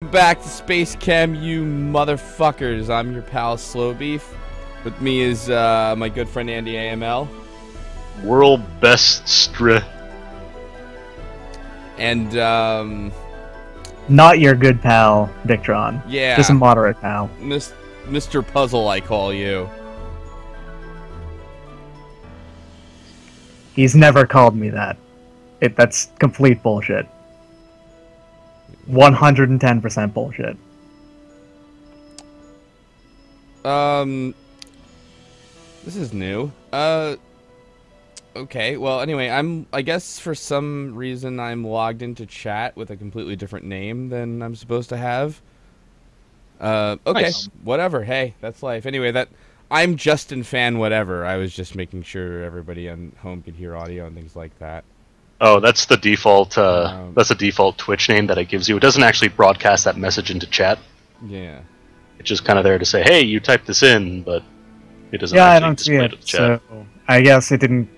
Welcome back to SpaceChem, you motherfuckers. I'm your pal Slowbeef. With me is my good friend AndyAML. World best And not your good pal, Dicktron. Yeah. Just a moderate pal. Mr. Puzzle, I call you. He's never called me that. That's complete bullshit. 110% bullshit. This is new. Okay, well, anyway, I guess for some reason I'm logged into chat with a completely different name than I'm supposed to have. Okay, Nice. Whatever, hey, that's life. Anyway, I'm Justin Fan whatever. I was just making sure everybody on home could hear audio and things like that. Oh, that's the default. That's the default Twitch name that it gives you. It doesn't actually broadcast that message into chat. Yeah. It's just kind of there to say, "Hey, you typed this in," but it doesn't. Yeah, I actually don't see display it. to the chat. So I guess it didn't.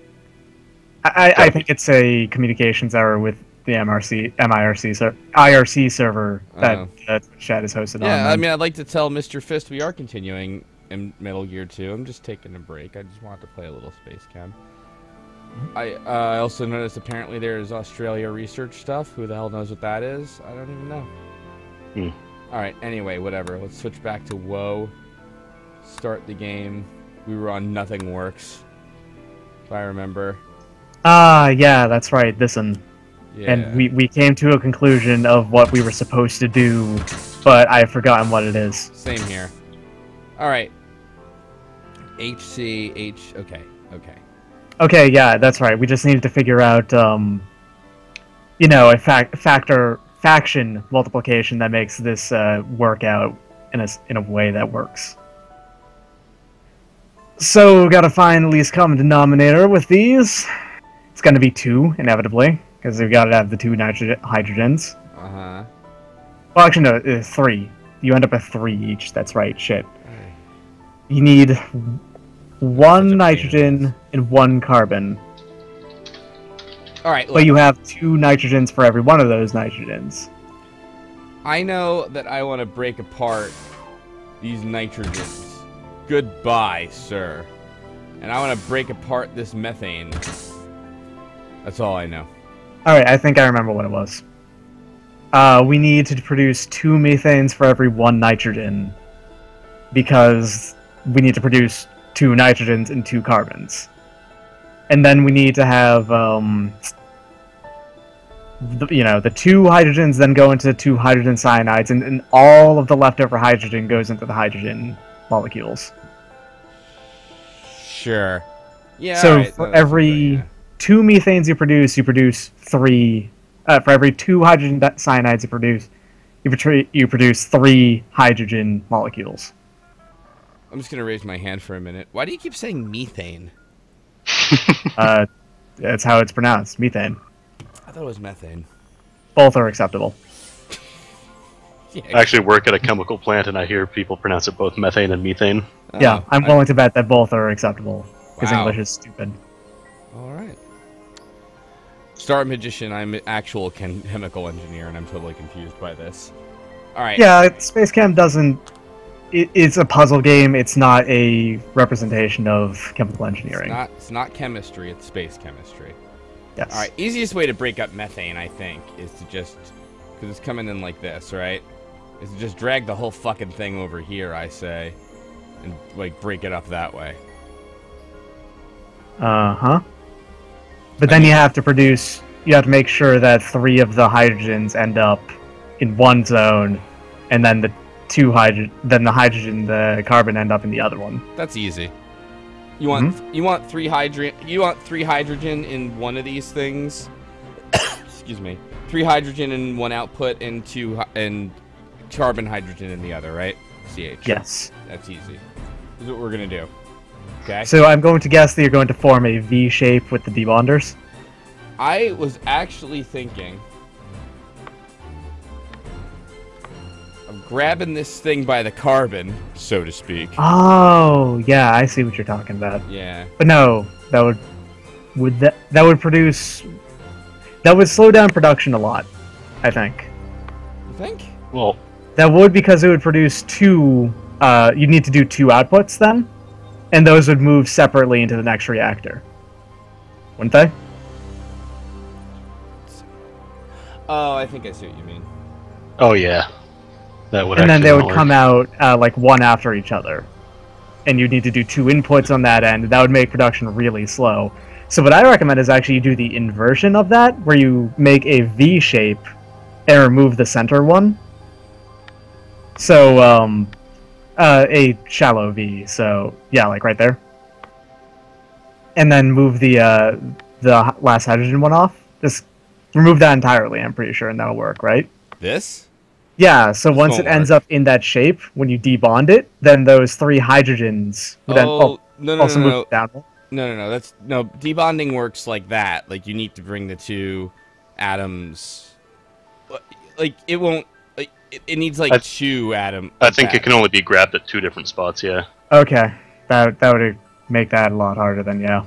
I think it's a communications error with the IRC server that chat is hosted on. Yeah, I mean, I'd like to tell Mr. Fist we are continuing in Metal Gear 2. I'm just taking a break. I just wanted to play a little SpaceChem. I also noticed apparently there's Australia research stuff. Who the hell knows what that is? I don't even know. Alright, anyway, whatever. Let's switch back to WoW. Start the game. We were on Nothing Works, if I remember. Yeah, that's right, this one. Yeah. And we came to a conclusion of what we were supposed to do, but I've forgotten what it is. Same here. Alright. okay. Okay, yeah, that's right. We just needed to figure out, you know, a faction multiplication that makes this work out in a way that works. So, gotta find the least common denominator with these. It's gonna be 2, inevitably, because we've gotta have the 2 hydrogens. Uh-huh. Well, actually, no, 3. You end up at 3 each. That's right, shit. You need 1 nitrogen and 1 carbon. Alright, But you have 2 nitrogens for every one of those nitrogens. I know that I want to break apart these nitrogens. Goodbye, sir. And I want to break apart this methane. That's all I know. Alright, I think I remember what it was. We need to produce 2 methanes for every 1 nitrogen. Because we need to produce 2 nitrogens and 2 carbons. And then we need to have, the 2 hydrogens then go into 2 hydrogen cyanides, and all of the leftover hydrogen goes into the hydrogen molecules. Sure. Yeah. So right, for every 2 methanes you produce 3. For every 2 hydrogen cyanides you produce 3 hydrogen molecules. I'm just gonna raise my hand for a minute. Why do you keep saying methane? That's how it's pronounced, methane. I thought it was methane. Both are acceptable. Yeah. I actually work at a chemical plant, and I hear people pronounce it both methane and methane. Yeah, I'm willing to bet that both are acceptable, because Wow. English is stupid. Alright. Star Magician, I'm an actual chemical engineer, and I'm totally confused by this. Alright. Yeah, SpaceChem doesn't... It's a puzzle game, it's not a representation of chemical engineering. It's not chemistry, it's space chemistry. Yes. Alright, easiest way to break up methane, I think, is to just... Because it's coming in like this, right? Is to just drag the whole fucking thing over here, I say. And, like, break it up that way. Uh-huh. But then you have to make sure that 3 of the hydrogens end up in one zone, and then the hydrogen, the carbon end up in the other one. That's easy. You want 3 hydrogen in one of these things. Excuse me. 3 hydrogen in one output and 2 and carbon hydrogen in the other, right? CH. Yes. That's easy. This is what we're gonna do. Okay. So I'm going to guess that you're going to form a V shape with the debonders. I was actually thinking of grabbing this thing by the carbon, so to speak. Oh, yeah, I see what you're talking about. Yeah. But no, that would slow down production a lot, I think. You think? Well, That would, because it would produce two. You'd need to do two outputs then, and those would move separately into the next reactor, wouldn't they? Oh, I think I see what you mean. Oh yeah, that would. And then they would work. come out like one after each other, and you'd need to do two inputs on that end. That would make production really slow. So what I recommend is actually you do the inversion of that, where you make a V shape and remove the center one. So a shallow V. So yeah, like right there. And then move the last hydrogen one off. Just remove that entirely, I'm pretty sure, and that'll work, right? This? Yeah, so once it won't ends work. up in that shape, when you debond it, then those three hydrogens would then No, no, also no, move no. down. No. That's no debonding works like that. Like you need to bring the two atoms. Like it won't. Like it needs like two atom. I think it can only be grabbed at 2 different spots. Yeah. Okay, that would make that a lot harder then, yeah.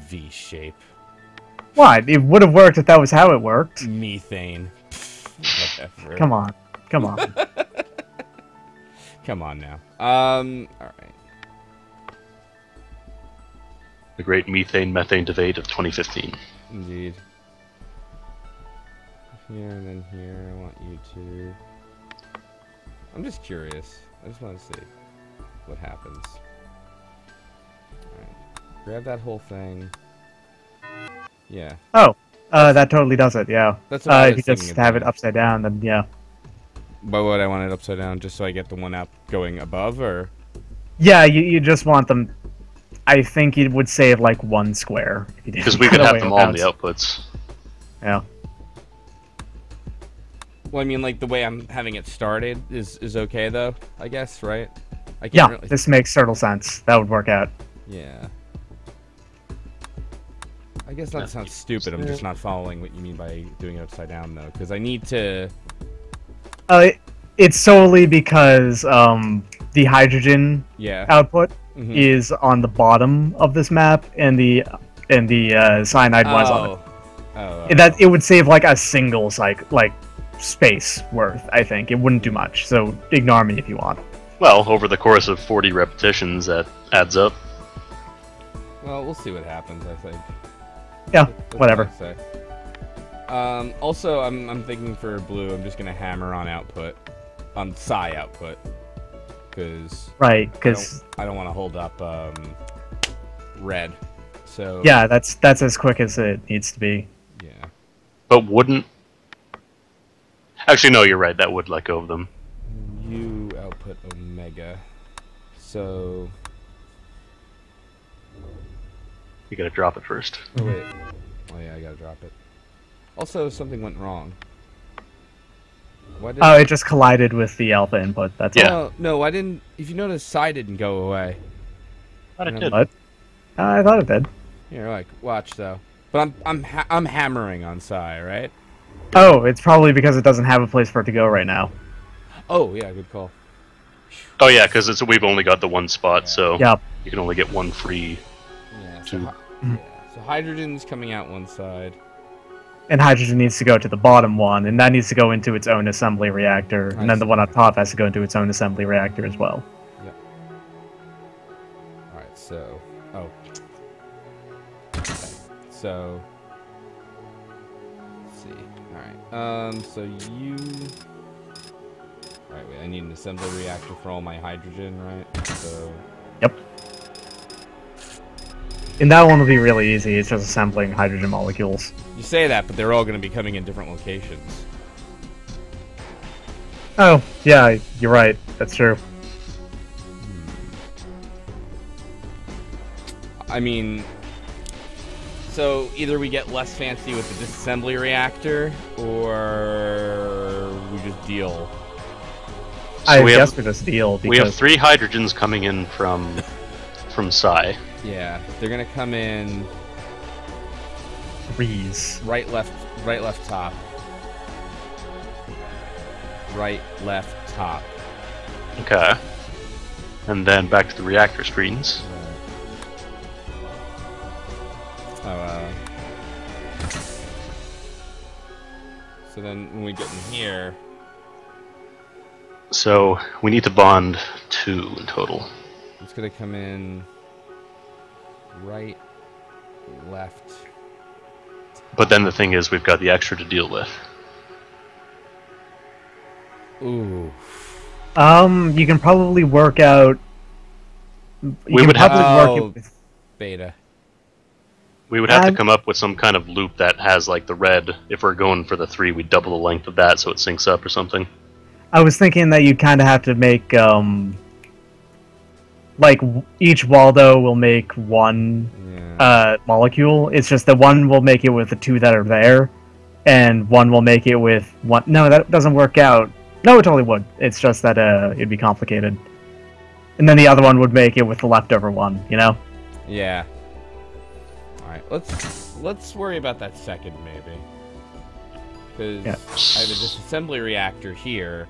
V shape. Why? It would have worked if that was how it worked. Methane. Whatever. Come on. Come on now. All right. The great methane debate of 2015. Indeed. Here and then here, I want you to... I'm just curious. I just want to see what happens. Alright. Grab that whole thing. Yeah. Oh, that totally does it, yeah. That's what I if was you just thinking have of it upside down, then yeah. Why would I want it upside down? Just so I get the one up going above, or...? Yeah, you just want them... I think it would save like one square. Because we could have them all in the outputs. Yeah. Well, I mean, like, the way I'm having it started is okay, though, I guess, right? I can't Yeah, really... this makes total sense. That would work out. Yeah. I guess that sounds stupid. I'm just not following what you mean by doing it upside down, though, because I need to... It's solely because the hydrogen output is on the bottom of this map, and the cyanide was on it. That it would save like a single space worth. I think it wouldn't do much. So ignore me if you want. Well, over the course of 40 repetitions, that adds up. Well, we'll see what happens. I think. Yeah, That's whatever. what I say. Also, I'm thinking for blue, I'm just gonna hammer on output, on psi output, because I don't want to hold up red. So yeah, that's as quick as it needs to be. Yeah. But wouldn't... Actually, no, you're right. That would let go of them. U output omega. So... You gotta drop it first. Oh, wait. Oh, yeah, I gotta drop it. Also, something went wrong. Why did Oh, it just collided with the alpha input. That's all. No, I didn't... If you notice, psi didn't go away. Thought it did. What? I thought it did. Here, like, watch, though. But I'm hammering on psi, right? Oh, it's probably because it doesn't have a place for it to go right now. Oh, yeah, good call. Oh yeah, because we've only got the one spot, so Yep. you can only get one free. Yeah, Two. so hydrogen's coming out one side. And hydrogen needs to go to the bottom one, and that needs to go into its own assembly reactor, and then the one on top has to go into its own assembly reactor as well. Yep. Alright, so... Oh. So... Let's see. Alright, so you... Alright, wait, I need an assembly reactor for all my hydrogen, right? So... Yep. And that one will be really easy, it's just assembling hydrogen molecules. You say that, but they're all going to be coming in different locations. Oh, yeah, you're right, that's true. I mean... So, either we get less fancy with the disassembly reactor, or we just deal. I guess we just deal, because... We have 3 hydrogens coming in from psi. Yeah, they're gonna come in... Threes. Right, left, top. Right, left, top. Okay. And then back to the reactor screens. So then when we get in here... So we need to bond 2 in total. It's going to come in right, left. But then the thing is, we've got the extra to deal with. Ooh. You can probably work out... We would have to... Beta. We would have to come up with some kind of loop that has, like, the red. If we're going for the 3, we'd double the length of that so it syncs up or something. I was thinking that you'd kind of have to make, like, each Waldo will make one molecule. It's just that one will make it with the 2 that are there, and one will make it with one... No, that doesn't work out. No, it totally would. It's just that it'd be complicated. And then the other one would make it with the leftover one, you know? Yeah. Alright, let's worry about that second, maybe. Because I have a disassembly reactor here,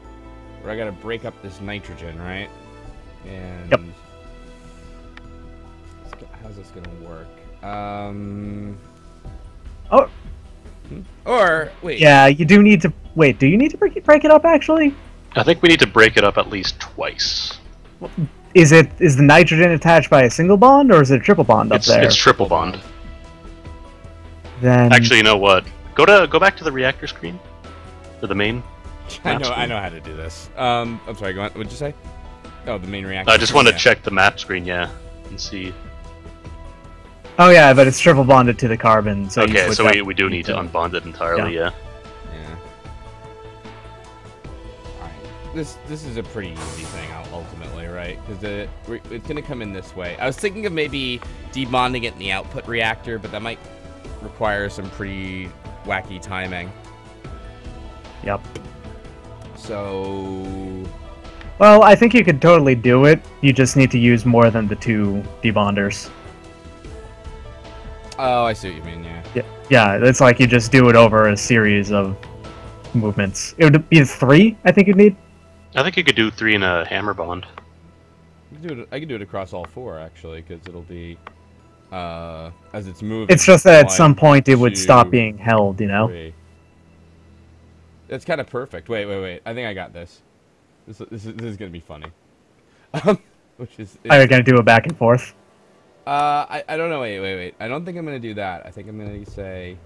where I gotta break up this nitrogen, right? And... Yep. How's this gonna work? Oh. Or, wait. Yeah, you do need to... Wait, do you need to break it up, actually? I think we need to break it up at least twice. Is the nitrogen attached by a single bond, or is it a triple bond up there? It's triple bond. Then... Actually, you know what? Go back to the reactor screen. To the main. I know how to do this. I'm sorry, go on. What'd you say? Oh, the main reactor. I just want to check the map screen, yeah, and see. Oh yeah, but it's triple bonded to the carbon, so okay, so we do need to unbond it entirely, yeah. Alright, this is a pretty easy thing ultimately, right? Because it's gonna come in this way. I was thinking of maybe debonding it in the output reactor, but that might require some pretty wacky timing. Yep. So... Well, I think you could totally do it. You just need to use more than the 2 debonders. Oh, I see what you mean, yeah. Yeah, it's like you just do it over a series of movements. It would be 3, I think you'd need. I think you could do 3 in a hammer bond. I could do it across all 4, actually, because it'll be... as it's moving... It's just that at some point it would stop being held, you know? 3. That's kind of perfect. Wait. I think I got this. This is gonna be funny. Which is... Are you gonna do a back and forth? I don't know. Wait. I don't think I'm gonna do that. I think I'm gonna say...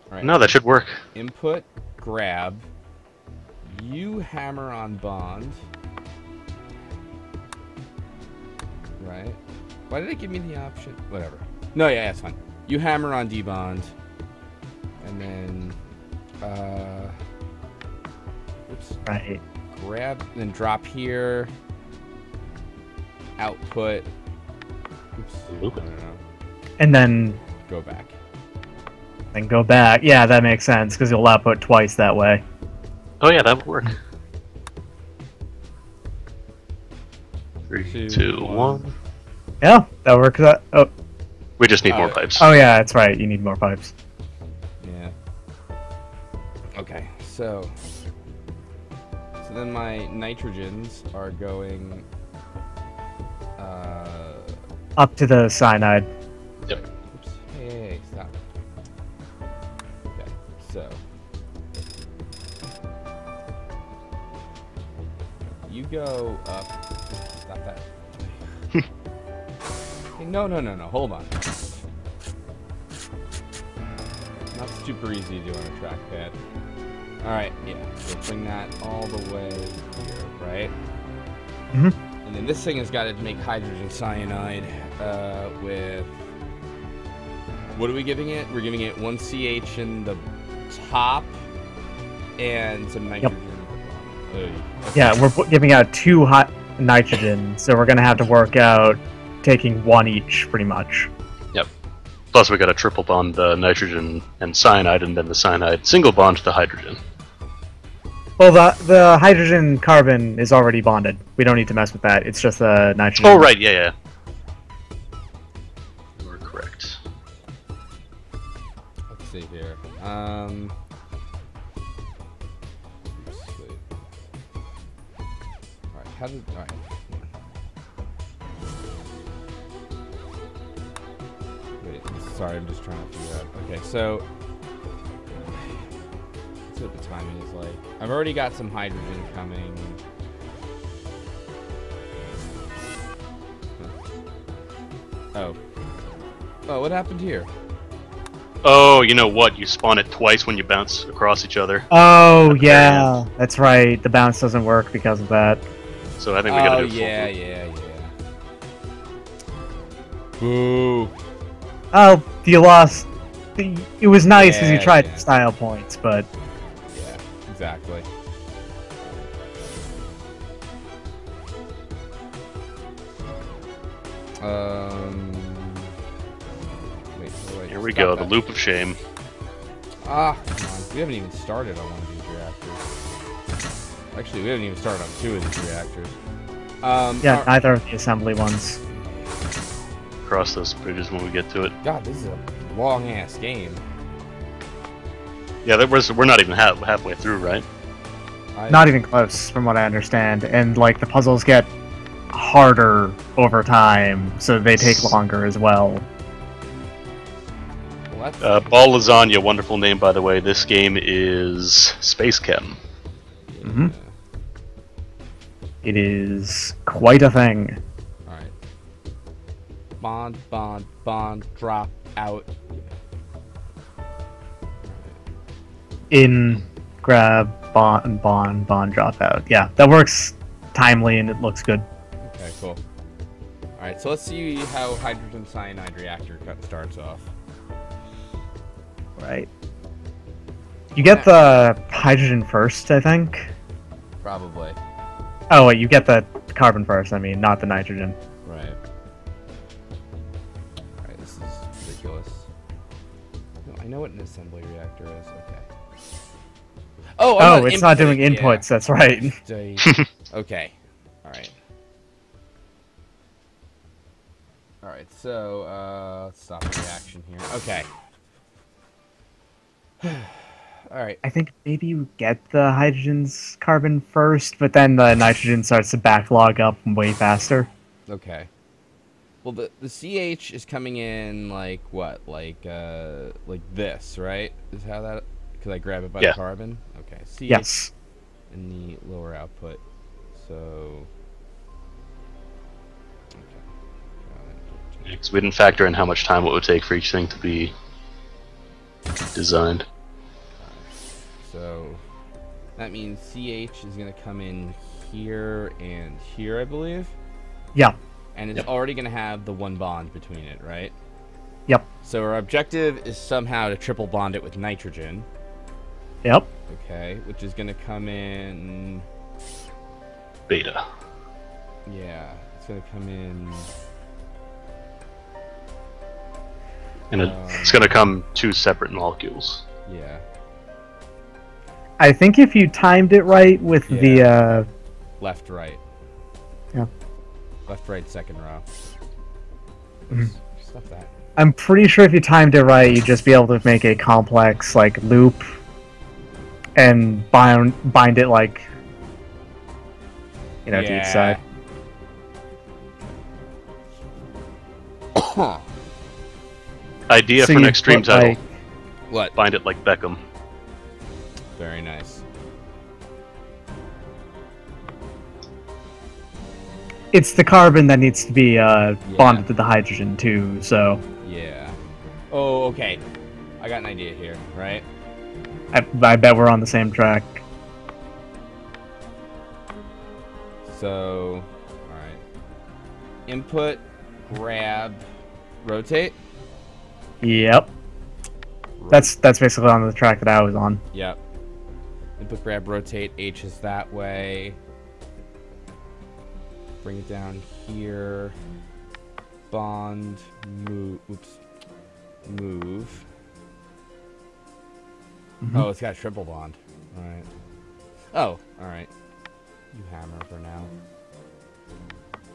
Alright. No, that should work. Input, grab. You hammer on bond. Right. Why did it give me the option? Whatever. No, yeah, it's fine. You hammer on debond. And then... Oops. Right. Grab, then drop here. Output. Oops. I don't know. And then... Go back. Then go back. Yeah, that makes sense, because you'll output twice that way. Oh yeah, that would work. 3, 2, 1. Yeah, that works. Oh. We just need more pipes. Oh yeah, that's right. You need more pipes. Yeah. Okay, so then my nitrogens are going up to the cyanide. Yep. Oops. Hey, stop. Okay, so you go up. Stop that. Hey, no. Hold on. Not super easy to do on a trackpad. Alright, yeah. So bring that all the way here, right? Mm-hmm. And then this thing has got to make hydrogen cyanide with... What are we giving it? We're giving it 1 CH in the top and some nitrogen at the bottom. Yeah, we're giving out 2 hot nitrogen, so we're going to have to work out taking 1 each, pretty much. Yep. Plus we got to triple bond the nitrogen and cyanide, and then the cyanide single bond to the hydrogen. Well, the hydrogen carbon is already bonded. We don't need to mess with that. It's just the nitrogen. Oh, right, yeah. You're correct. Let's see here. Alright, Wait, sorry, I'm just trying to figure out. Okay, so see what the timing is like. I've already got some hydrogen coming. Oh. Oh, what happened here? Oh, you know what? You spawn it twice when you bounce across each other. Oh, yeah. That's right. The bounce doesn't work because of that. So I think we gotta do full yeah, loop. yeah. Boo. Oh, you lost. It was nice because you Yeah, tried yeah. style points, but... Yeah, exactly. Wait. Here we stop go, that. the loop of shame. Ah, come on. We haven't even started on one of these reactors. Actually, we haven't even started on two of these reactors. Yeah, neither of the assembly ones. Cross those bridges when we get to it. God, this is a long-ass game. Yeah, we're not even halfway through, right? Not even close, from what I understand. And, like, the puzzles get harder over time, so they take longer as well. Well, that's... Ball Lasagna, wonderful name by the way. This game is SpaceChem. Mhm. It is quite a thing. Alright. Bond, drop out. In, grab, bond, drop out. Yeah, that works timely and it looks good. Okay, cool. Alright, so let's see how hydrogen cyanide reactor starts off. Right. You get the hydrogen first, I think. Probably. Oh, wait, you get the carbon first, I mean, not the nitrogen. Right. Alright, this is ridiculous. No, I know what an assembly reactor is. Okay. Oh, I'm it's not doing inputting, inputs, that's right. yeah. Okay. Alright. Alright, so, let's stop the reaction here. Okay. Alright. I think maybe you get the hydrogen's carbon first, but then the nitrogen starts to backlog up way faster. Okay. Well, the CH is coming in like what? Like this, right? Is how that? Because I grab it by the carbon. Okay. CH Yes. in the lower output. So. Okay. Because we didn't factor in how much time it would take for each thing to be designed. So that means CH is going to come in here and here, I believe. Yeah. And it's already going to have the one bond between it, right? Yep. So our objective is somehow to triple bond it with nitrogen. Yep. Okay, which is going to come in... Beta. Yeah, it's going to come in... And it's going to come two separate molecules. Yeah. I think if you timed it right with the, Left, right. Yeah. Left, right, second row. Mhm. Stuff that. I'm pretty sure if you timed it right, you'd just be able to make a complex, like, loop and bind it, like, you know, to each side. Idea So for an you extreme put, title. like- What? Bind it like Beckham. Very nice. It's the carbon that needs to be bonded to the hydrogen, too, so... Yeah. Oh, okay. I got an idea here, right? I bet we're on the same track. So, alright. Input, grab, rotate? Yep. That's basically on the track that I was on. Yep. Input, grab, rotate. H is that way. Bring it down here. Bond, move. Oops. Move. Mhm. Oh, it's got a triple bond. Alright. Oh, alright. You hammer for now.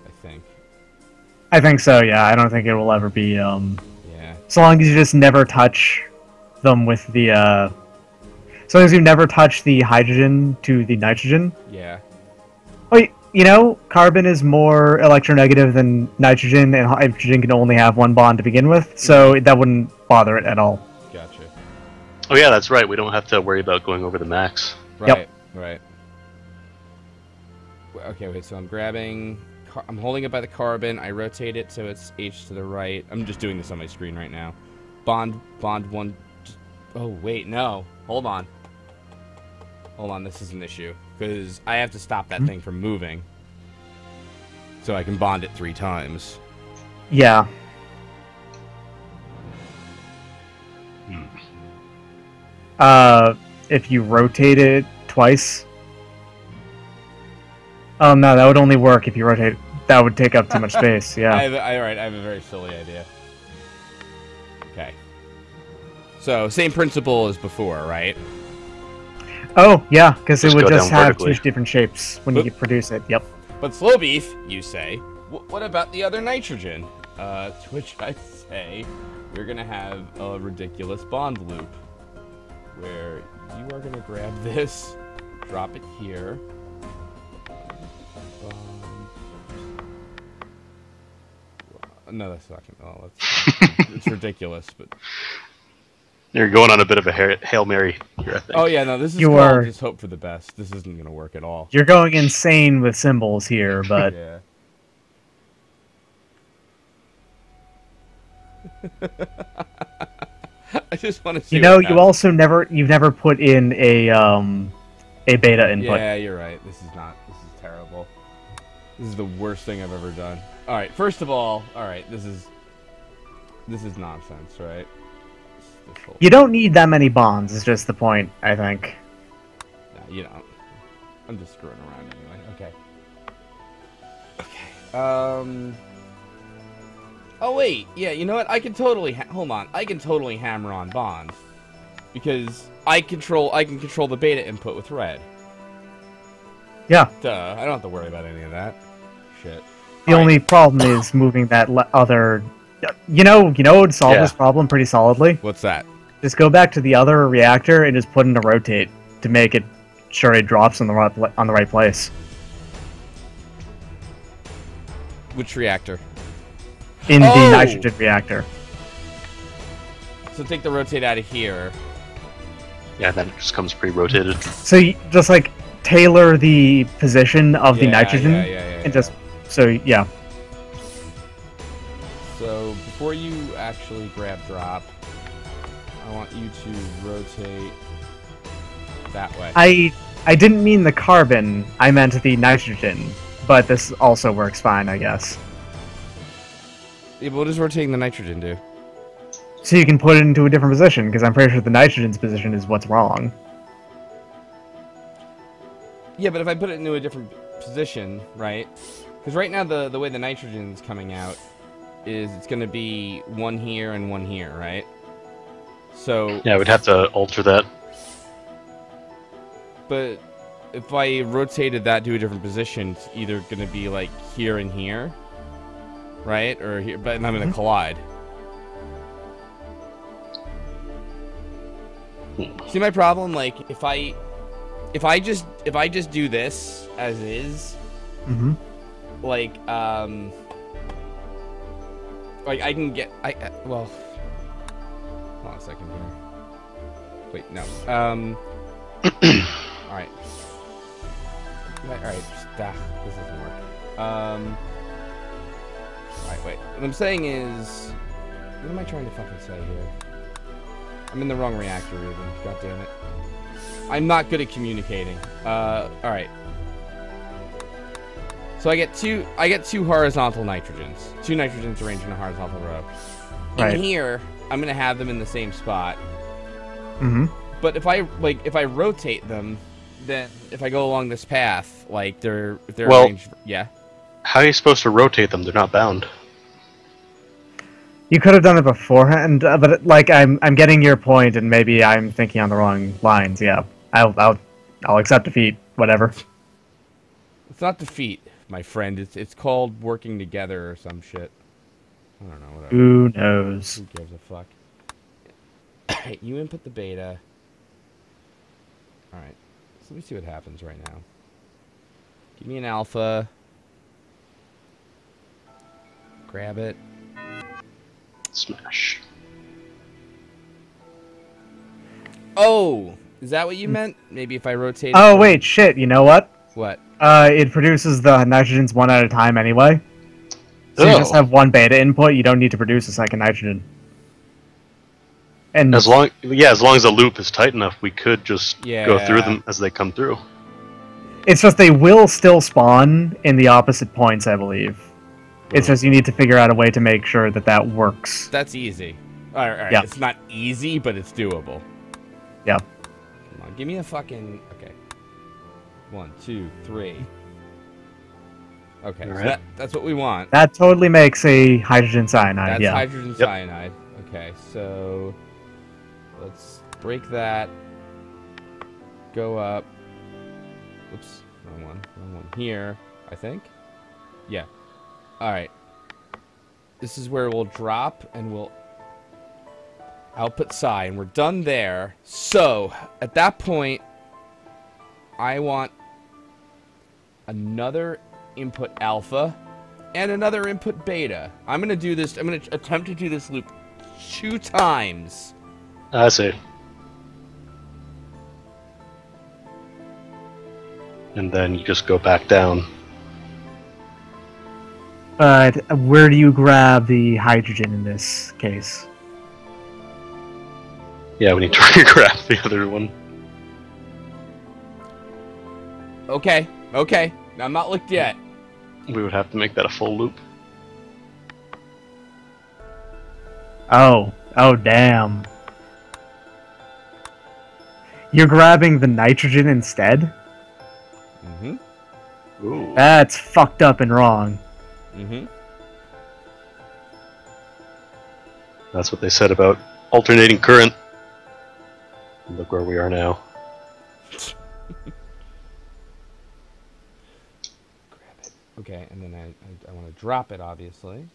I think. I think so, yeah. I don't think it will ever be, Yeah. so long as you just never touch them with the, so long as you never touch the hydrogen to the nitrogen. Yeah. Wait, you know, carbon is more electronegative than nitrogen, and hydrogen can only have one bond to begin with, so that wouldn't bother it at all. Gotcha. Oh yeah, that's right. We don't have to worry about going over the max. Right, right. Okay, wait, so I'm grabbing... I'm holding it by the carbon. I rotate it so it's H to the right. I'm just doing this on my screen right now. Bond one... Oh, wait, no. Hold on. Hold on, this is an issue. Because I have to stop that thing from moving. So I can bond it 3 times. Yeah. If you rotate it twice. Oh no, that would only work if you rotate. That would take up too much space. Yeah. Alright, I have a very silly idea. Okay. So, same principle as before, right? Oh yeah, because it Just would go just down have vertically. 2 different shapes when you produce it. Yep. But slowbeef, you say, what about the other nitrogen? To which I say, we're gonna have a ridiculous bond loop. Where you are gonna grab this, drop it here. No, that's not gonna. Oh, that's it's ridiculous, but. You're going on a bit of a Hail Mary here, I think. Oh yeah, no, this is You called are- just hope for the best. This isn't gonna work at all. You're going insane with symbols here, but Yeah. I just want to see. you know, what you happens. also you've never put in a beta input. Yeah, you're right. This is terrible. This is the worst thing I've ever done. All right, first of all, this is nonsense, right? This whole... You don't need that many bonds. Is just the point, I think. No, you don't. I'm just screwing around anyway. Okay. Oh wait, yeah. You know what? I can totally hold on. I can totally hammer on bonds because I can control the beta input with red. Yeah. Duh. I don't have to worry about any of that. Shit. The only problem is moving that other. You know, would solve Yeah. this problem pretty solidly. What's that? Just go back to the other reactor and just put in a rotate to make it sure it drops on the right place. Which reactor? In Oh! the nitrogen reactor. So take the rotate out of here. Yeah, then it just comes pre-rotated. So you just like tailor the position of the Yeah, nitrogen yeah, and just so yeah. So before you actually grab drop, I want you to rotate that way. I didn't mean the carbon. I meant the nitrogen, but this also works fine, I guess. Yeah, but what does rotating the nitrogen do? So you can put it into a different position, because I'm pretty sure the nitrogen's position is what's wrong. Yeah, but if I put it into a different position, right? Because right now the way the nitrogen's coming out is it's going to be one here and one here, right? So, Yeah, we'd have to alter that. but if I rotated that to a different position, it's either going to be like here and here, right? Or here, but I'm going to collide. See my problem? Like if I just do this as is, Mm-hmm. like well, hold on a second here. Wait, no. All right. This doesn't work. All right, wait. What I'm saying is, what am I trying to fucking say here? I'm in the wrong reactor even. God damn it. I'm not good at communicating. All right. So I get two horizontal nitrogens. 2 nitrogens arranged in a horizontal row. Right. In here, I'm gonna have them in the same spot. Mm-hmm. But if I rotate them, then if I go along this path, like if they're Well- arranged, yeah. How are you supposed to rotate them? They're not bound. You could have done it beforehand, but like I'm getting your point, and maybe I'm thinking on the wrong lines. Yeah, I'll accept defeat. Whatever. It's not defeat, my friend. It's called working together or some shit. I don't know. Whatever. Who knows? Who gives a fuck? Alright, you input the beta. Alright. So let me see what happens right now. Give me an alpha. Grab it. Smash. Oh, is that what you meant? Maybe if I rotate. Oh wait, shit. You know what? What? It produces the nitrogens one at a time anyway. So you just have one beta input. You don't need to produce a second nitrogen. And as long as the loop is tight enough, we could just go through them as they come through. It's just they will still spawn in the opposite points, I believe. It's just you need to figure out a way to make sure that that works. That's easy. All right. Yeah. It's not easy, but it's doable. Yeah. Come on, give me a fucking... Okay. 1, 2, 3. Okay, so that's what we want. That totally makes a hydrogen cyanide, That's hydrogen cyanide. Okay, so... Let's break that. Go up. Oops, wrong one. Wrong one. Here, I think. Yeah. Alright. This is where we'll drop, and we'll output psi, and we're done there. So, at that point, I want another input alpha and another input beta. I'm going to do this, I'm going to attempt to do this loop 2 times. I see. And then you just go back down. But where do you grab the hydrogen in this case? Yeah, we need to grab the other one. Okay. I'm not licked yet. We would have to make that a full loop. Oh damn. You're grabbing the nitrogen instead? Mm-hmm. Ooh. That's fucked up and wrong. Mm-hmm. That's what they said about alternating current. Look where we are now. Grab it. Okay, and then I want to drop it, obviously.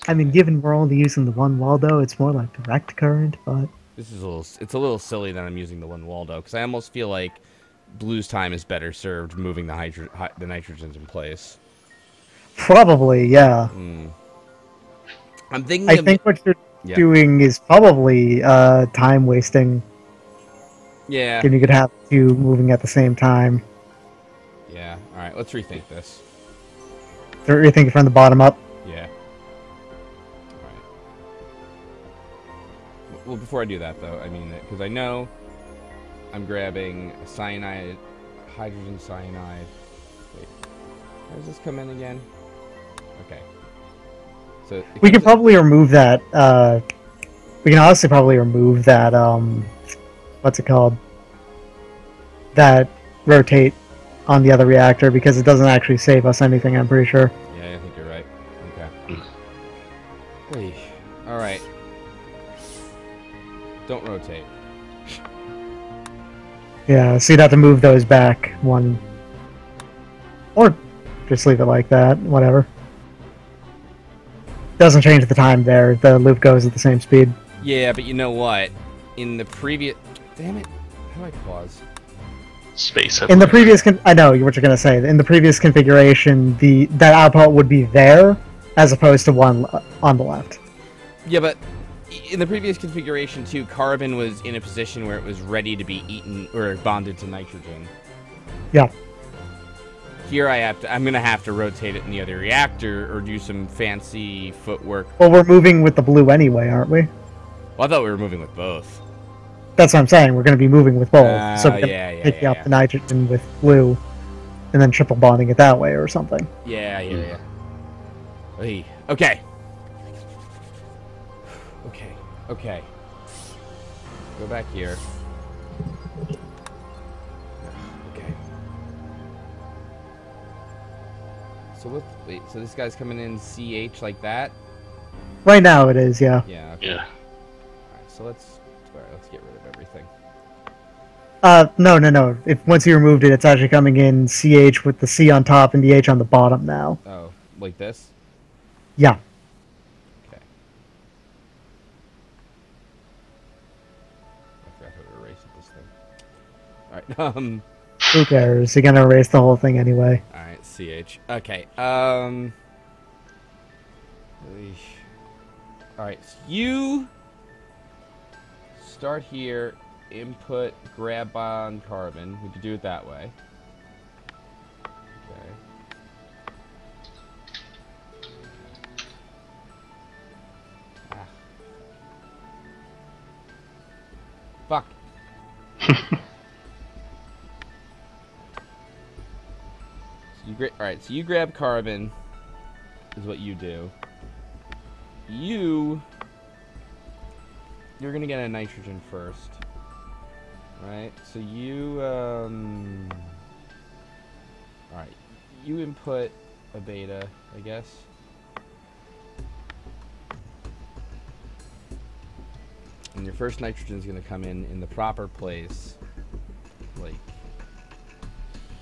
I mean, given we're only using the one Waldo, it's more like direct current, but... This is it's a little silly that I'm using the one Waldo, because I almost feel like Blue's time is better served moving the nitrogens in place. Probably, yeah. I'm thinking. I think what you're doing is probably time wasting. Yeah. And you could have two moving at the same time. Yeah. All right. Let's rethink this. So rethink it from the bottom up. Yeah. All right. Well, before I do that, though, I mean, because I know I'm grabbing a cyanide, hydrogen cyanide. Wait, how does this come in again? Okay. So we can probably remove that. We can honestly probably remove that. What's it called? That rotate on the other reactor because it doesn't actually save us anything. I'm pretty sure. Yeah, I think you're right. Okay. All right. Don't rotate. Yeah, so you'd have to move those back one, or just leave it like that. Whatever. Doesn't change the time there. The loop goes at the same speed. Yeah, but you know what? In the previous... Damn it. How do I pause? Space. In the previous... I know what you're going to say. In the previous configuration, that output would be there, as opposed to one on the left. Yeah, but in the previous configuration, too, carbon was in a position where it was ready to be eaten or bonded to nitrogen. Yeah. Here I'm going to have to rotate it in the other reactor or do some fancy footwork. Well, we're moving with the blue anyway, aren't we? Well, I thought we were moving with both. That's what I'm saying. We're going to be moving with both. So we're picking up the nitrogen with blue and then triple bonding it that way or something. Yeah. Okay. Go back here. Okay. So wait, so this guy's coming in CH like that? Right now it is, yeah. Yeah. Okay. Yeah. Alright, so let's get rid of everything. No. Once you removed it, it's actually coming in CH with the C on top and the H on the bottom now. Oh, like this? Yeah. Okay. I forgot how to erase this thing. Alright, Who cares? You're gonna erase the whole thing anyway. Alright, CH. Okay, Alright, you... start here, input, grab on carbon. We could do it that way. Okay. Fuck. Alright, so you grab carbon, is what you do. You're gonna get a nitrogen first. Right? So you, alright. You input a beta, I guess. And your first nitrogen is gonna come in the proper place. Like,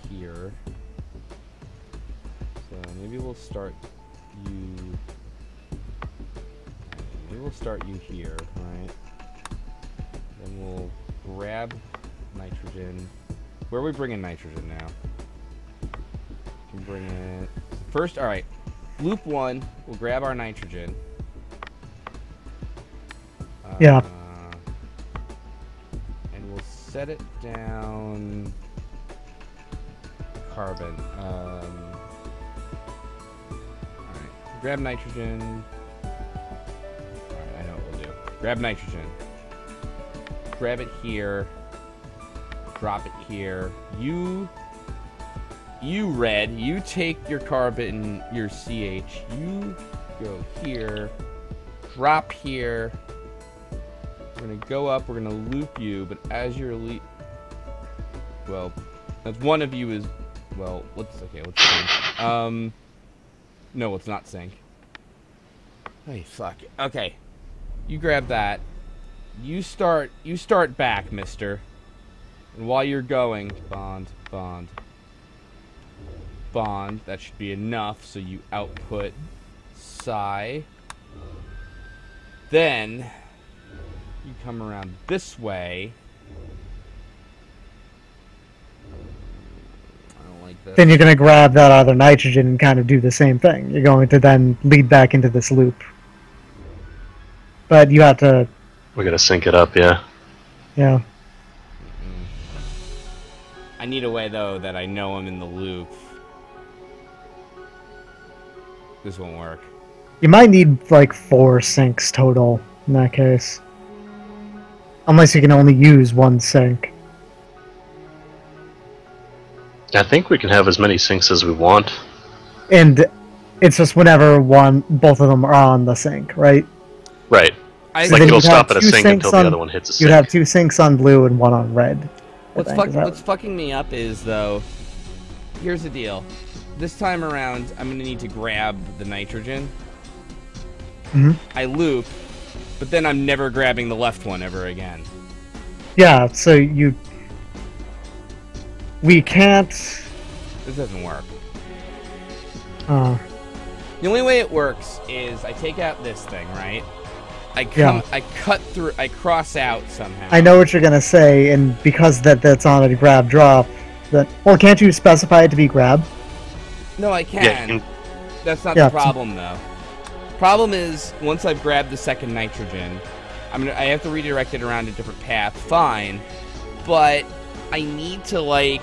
here. So maybe we'll start you... Maybe we'll start you here, right? Then we'll grab nitrogen. Where are we bringing nitrogen now? We can bring it... First, alright. Loop 1, we'll grab our nitrogen. Yeah. And we'll set it down... Carbon. Alright. Grab nitrogen... Grab nitrogen. Grab it here. Drop it here. You red, you take your carbon, your CH. You go here. Drop here. We're gonna go up. We're gonna loop you. But as you're well, as one of you is, well, let's sync. No, let's not sync. Hey, fuck. Okay. You grab that. You start back, mister. And while you're going, bond. That should be enough, so you output psi. Then, you come around this way. I don't like this. Then you're going to grab that other nitrogen and kind of do the same thing. You're going to then lead back into this loop. But you have to... We gotta sync it up, yeah. Yeah. I need a way, though, that I know I'm in the loop. This won't work. You might need, like, 4 syncs total in that case. Unless you can only use 1 sync. I think we can have as many syncs as we want. And it's just whenever both of them are on the sync, right? Right. So like it'll stop at a two sync until syncs the other one hits a sync. You'd have 2 syncs on blue and 1 on red. What's fucking me up is, though, here's the deal. This time around, I'm going to need to grab the nitrogen. Mm-hmm. I loop, but then I'm never grabbing the left one ever again. Yeah, so we can't... This doesn't work. Uh, The only way it works is I take out this thing, right? I cut through, I cross out somehow. I know what you're gonna say, and because that's on a grab drop, well, can't you specify it to be grab? No, I can. Yeah, That's not the problem, though. Problem is, once I've grabbed the second nitrogen, I have to redirect it around a different path. Fine, but I need to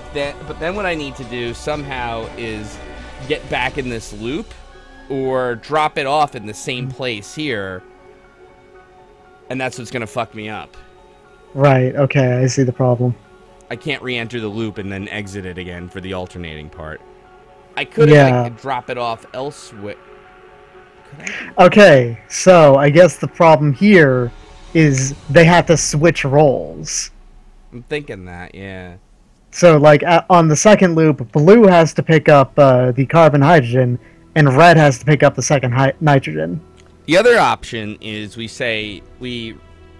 But then what I need to do somehow is get back in this loop, or drop it off in the same place here. And that's what's gonna fuck me up. Right, okay, I see the problem. I can't re-enter the loop and then exit it again for the alternating part. I could have drop it off elsewhere. Okay, so I guess the problem here is they have to switch roles. I'm thinking that, yeah. So, like, on the second loop, blue has to pick up the carbon hydrogen, and red has to pick up the second nitrogen. The other option is we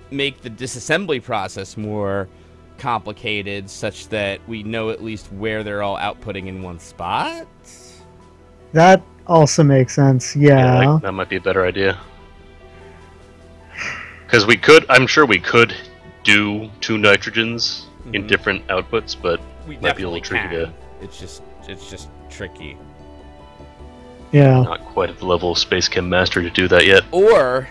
make the disassembly process more complicated, such that we know at least where they're all outputting in one spot. That also makes sense, yeah. That might be a better idea. Because I'm sure we could do 2 nitrogens in different outputs, but we might be a little tricky to... It's just tricky. Yeah. Not quite at the level of SpaceChem Master to do that yet. Or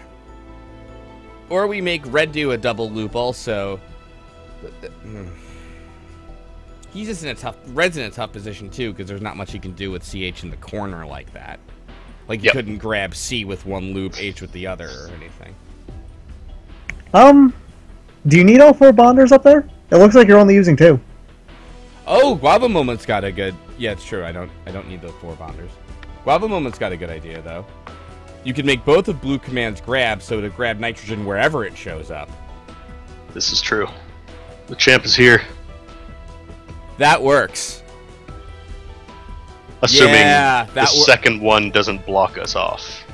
or we make red do a double loop also. He's just in a tough... Red's in a tough position, too, because there's not much he can do with CH in the corner like that. Like, you couldn't grab C with one loop, H with the other, or anything. Do you need all 4 bonders up there? It looks like you're only using 2. Oh, Guava Moment's got a good... Yeah, it's true. I don't need those 4 bonders. Guava Moment's got a good idea, though. You can make both of Blue Command's grab, so to grab nitrogen wherever it shows up. This is true. The champ is here. That works. Assuming Yeah, the second one doesn't block us off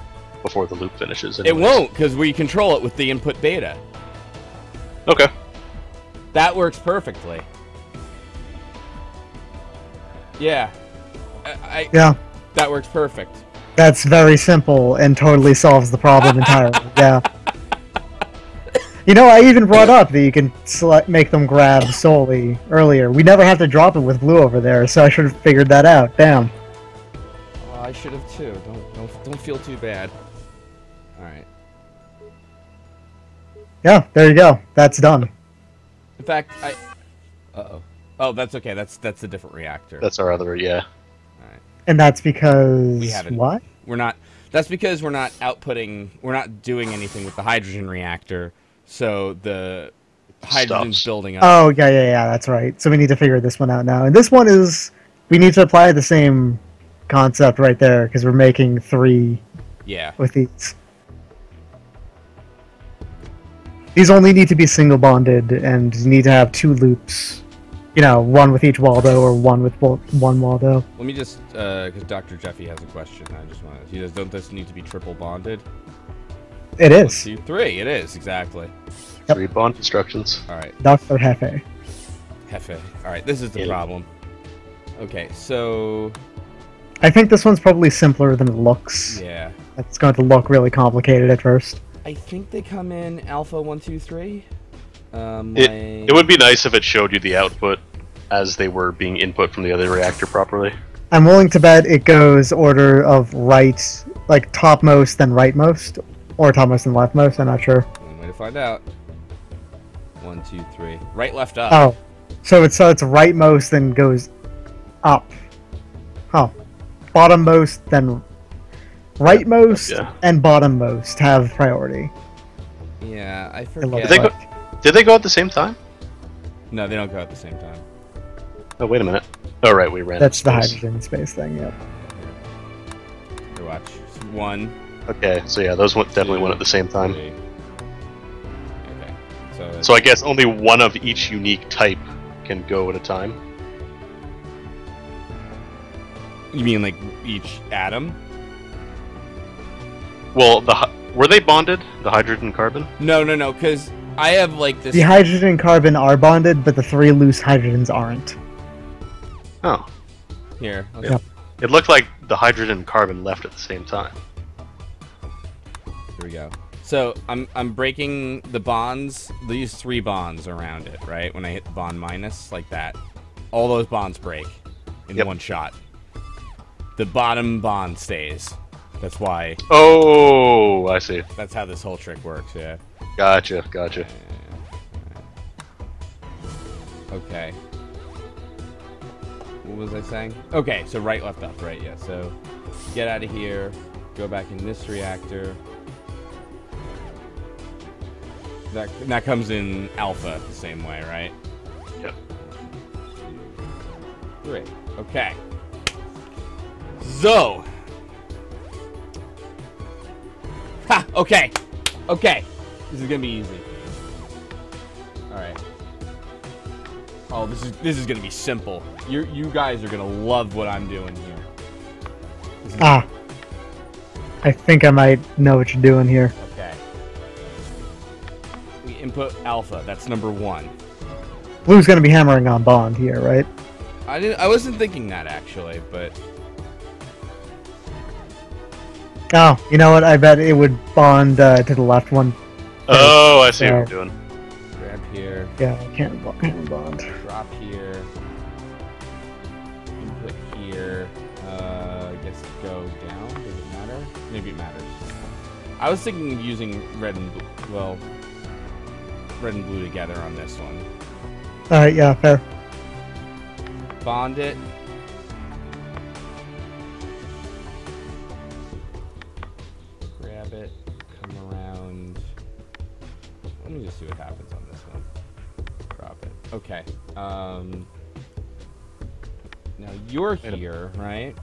before the loop finishes. It won't, because we control it with the input beta. Okay. That works perfectly. Yeah. Yeah. That works perfect. That's very simple and totally solves the problem entirely. Yeah. You know, I even brought up that you can make them grab solely earlier. We never have to drop it with blue over there, so I should have figured that out. Damn. Oh, I should have too. Don't feel too bad. All right. Yeah, there you go. That's done. In fact, Uh-oh. Oh, that's okay. That's a different reactor. That's our other, yeah. All right. And that's because... We haven't. What? We're not... That's because we're not outputting... We're not doing anything with the hydrogen reactor, so the hydrogen's building up. Oh, yeah, that's right. So we need to figure this one out now. And this one is... We need to apply the same concept right there, because we're making 3 with these. These only need to be single bonded, and you need to have 2 loops. You know, 1 with each Waldo, or 1 with one Waldo. Let me just... Because Dr. Jeffy has a question. I just want to... He says, don't this need to be triple bonded? It is. 1, 2, 3. It is, exactly. Yep. 3 bond instructions. Alright. Dr. Hefe. Hefe. Alright, this is the problem. Okay, so... I think this one's probably simpler than it looks. Yeah. It's going to look really complicated at first. I think they come in alpha 1, 2, 3. It would be nice if it showed you the output as they were being input from the other reactor properly. I'm willing to bet it goes order of right, like topmost then rightmost, or topmost and leftmost, I'm not sure. One way to find out. 1, 2, 3. Right, left, up. Oh. So it's rightmost then goes up. Huh. Bottommost then rightmost and bottommost have priority. Yeah, I forget. Did they go at the same time? No, they don't go at the same time. Oh, wait a minute. Oh, right, we ran. That's the hydrogen space thing, yep. Here, watch. 1. Okay, so yeah, those definitely went at the same time. 3. Okay. So I guess only one of each unique type can go at a time. You mean like each atom? Well, were they bonded? The hydrogen and carbon? No, because I have like this... The hydrogen and carbon are bonded, but the 3 loose hydrogens aren't. Oh. Here. Okay. Yep. It looked like the hydrogen and carbon left at the same time. Here we go. So I'm breaking the bonds, these 3 bonds around it, right? When I hit the bond minus, like that. All those bonds break in one shot. The bottom bond stays. That's why. Oh, I see. That's how this whole trick works, yeah. Gotcha. Okay. What was I saying? Okay, so right, left, up, right, yeah. So get out of here, go back in this reactor. That comes in alpha the same way, right? Yep. 3. Okay. So. Ha! Okay. This is gonna be easy. Alright. Oh, this is gonna be simple. You guys are gonna love what I'm doing here. I think I might know what you're doing here. Okay. We input alpha. That's number 1. Blue's gonna be hammering on bond here, right? I wasn't thinking that actually, but. Oh, you know what? I bet it would bond to the left one. Oh, I see what you're doing. Grab here. Yeah, can't bond. Drop here. Input here. I guess go down. Does it matter? Maybe it matters. I was thinking of using red and blue. Well, red and blue together on this one. Alright, yeah, fair. Bond it. Grab it. Come around. Let me just see what happens on this one. Drop it. Okay. Now you're here, right?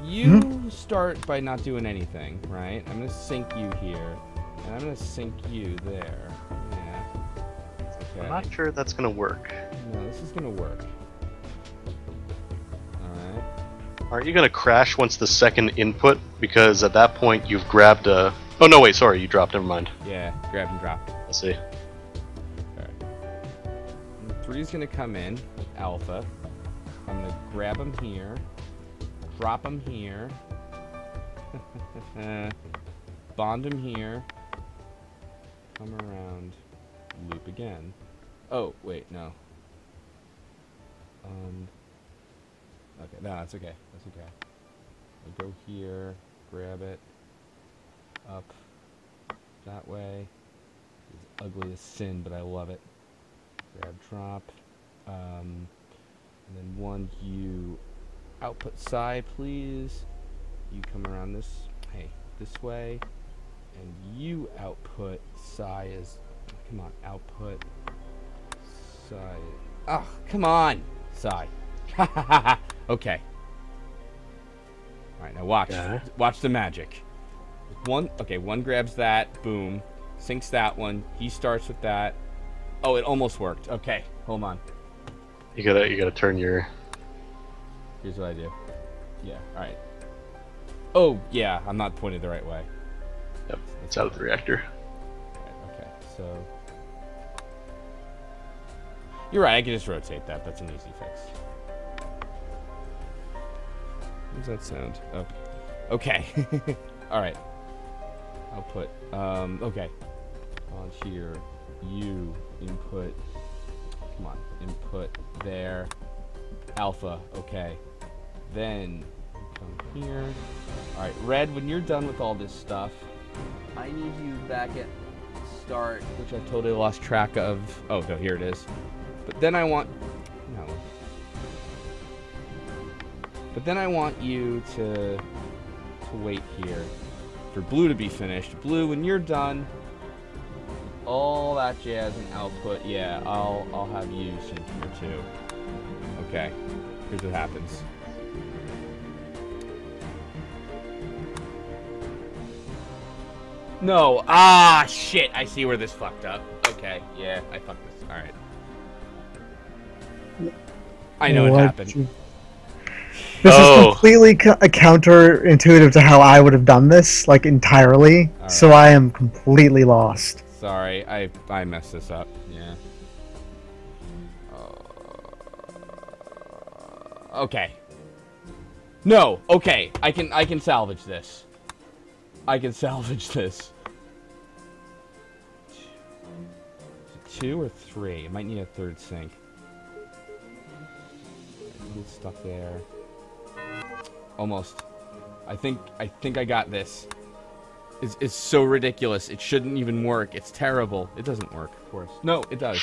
You start by not doing anything, right? I'm gonna sink you here, and I'm gonna sink you there. Yeah. Okay. I'm not sure that's gonna work. No, this is gonna work. Alright. Aren't you gonna crash once the second input? Because at that point you've grabbed a... Oh no, wait, sorry, you dropped, never mind. Yeah, grab and drop. I see. Alright. 3 is gonna come in with alpha. I'm gonna grab him here. Drop him here. Bond him here. Come around. Loop again. Oh, wait, no. Okay, no, that's okay. That's okay. I'll go here, grab it, up, that way. It's ugly as sin, but I love it. Grab, drop, and then one you output psi, please. You come around this, hey, this way, and you output psi is, come on, output psi. Oh, come on, psi. Okay. All right, now watch. Watch the magic. One grabs that, boom, sinks that one. He starts with that. Oh, it almost worked. Okay, hold on. You gotta turn your... Here's what I do. Yeah, alright. Oh, yeah, I'm not pointed the right way. Yep, it's out of the reactor. Right, okay, so... You're right, I can just rotate that. That's an easy fix. What does that sound? Oh. Okay. Alright. Output. Okay. On here. You. Input. Come on. Input there. Alpha. Okay. Then come here. Alright, red, when you're done with all this stuff, I need you back at start, which I totally lost track of. Oh, no, here it is. But then I want... No. But then I want you to wait here for blue to be finished. Blue, when you're done, all that jazz and output, yeah, I'll have you sync here too. Okay, here's what happens. No, shit, I see where this fucked up. Okay, yeah, I fucked this, alright. I know what happened. This is completely counterintuitive to how I would have done this, like, entirely, right. So I am completely lost. Sorry, I messed this up, yeah. Okay. No, okay, I can salvage this. I can salvage this. 2 or 3? I might need a third sink. Get stuck there. Almost. I think I got this. It's so ridiculous. It shouldn't even work. It's terrible. It doesn't work, of course. No, it does.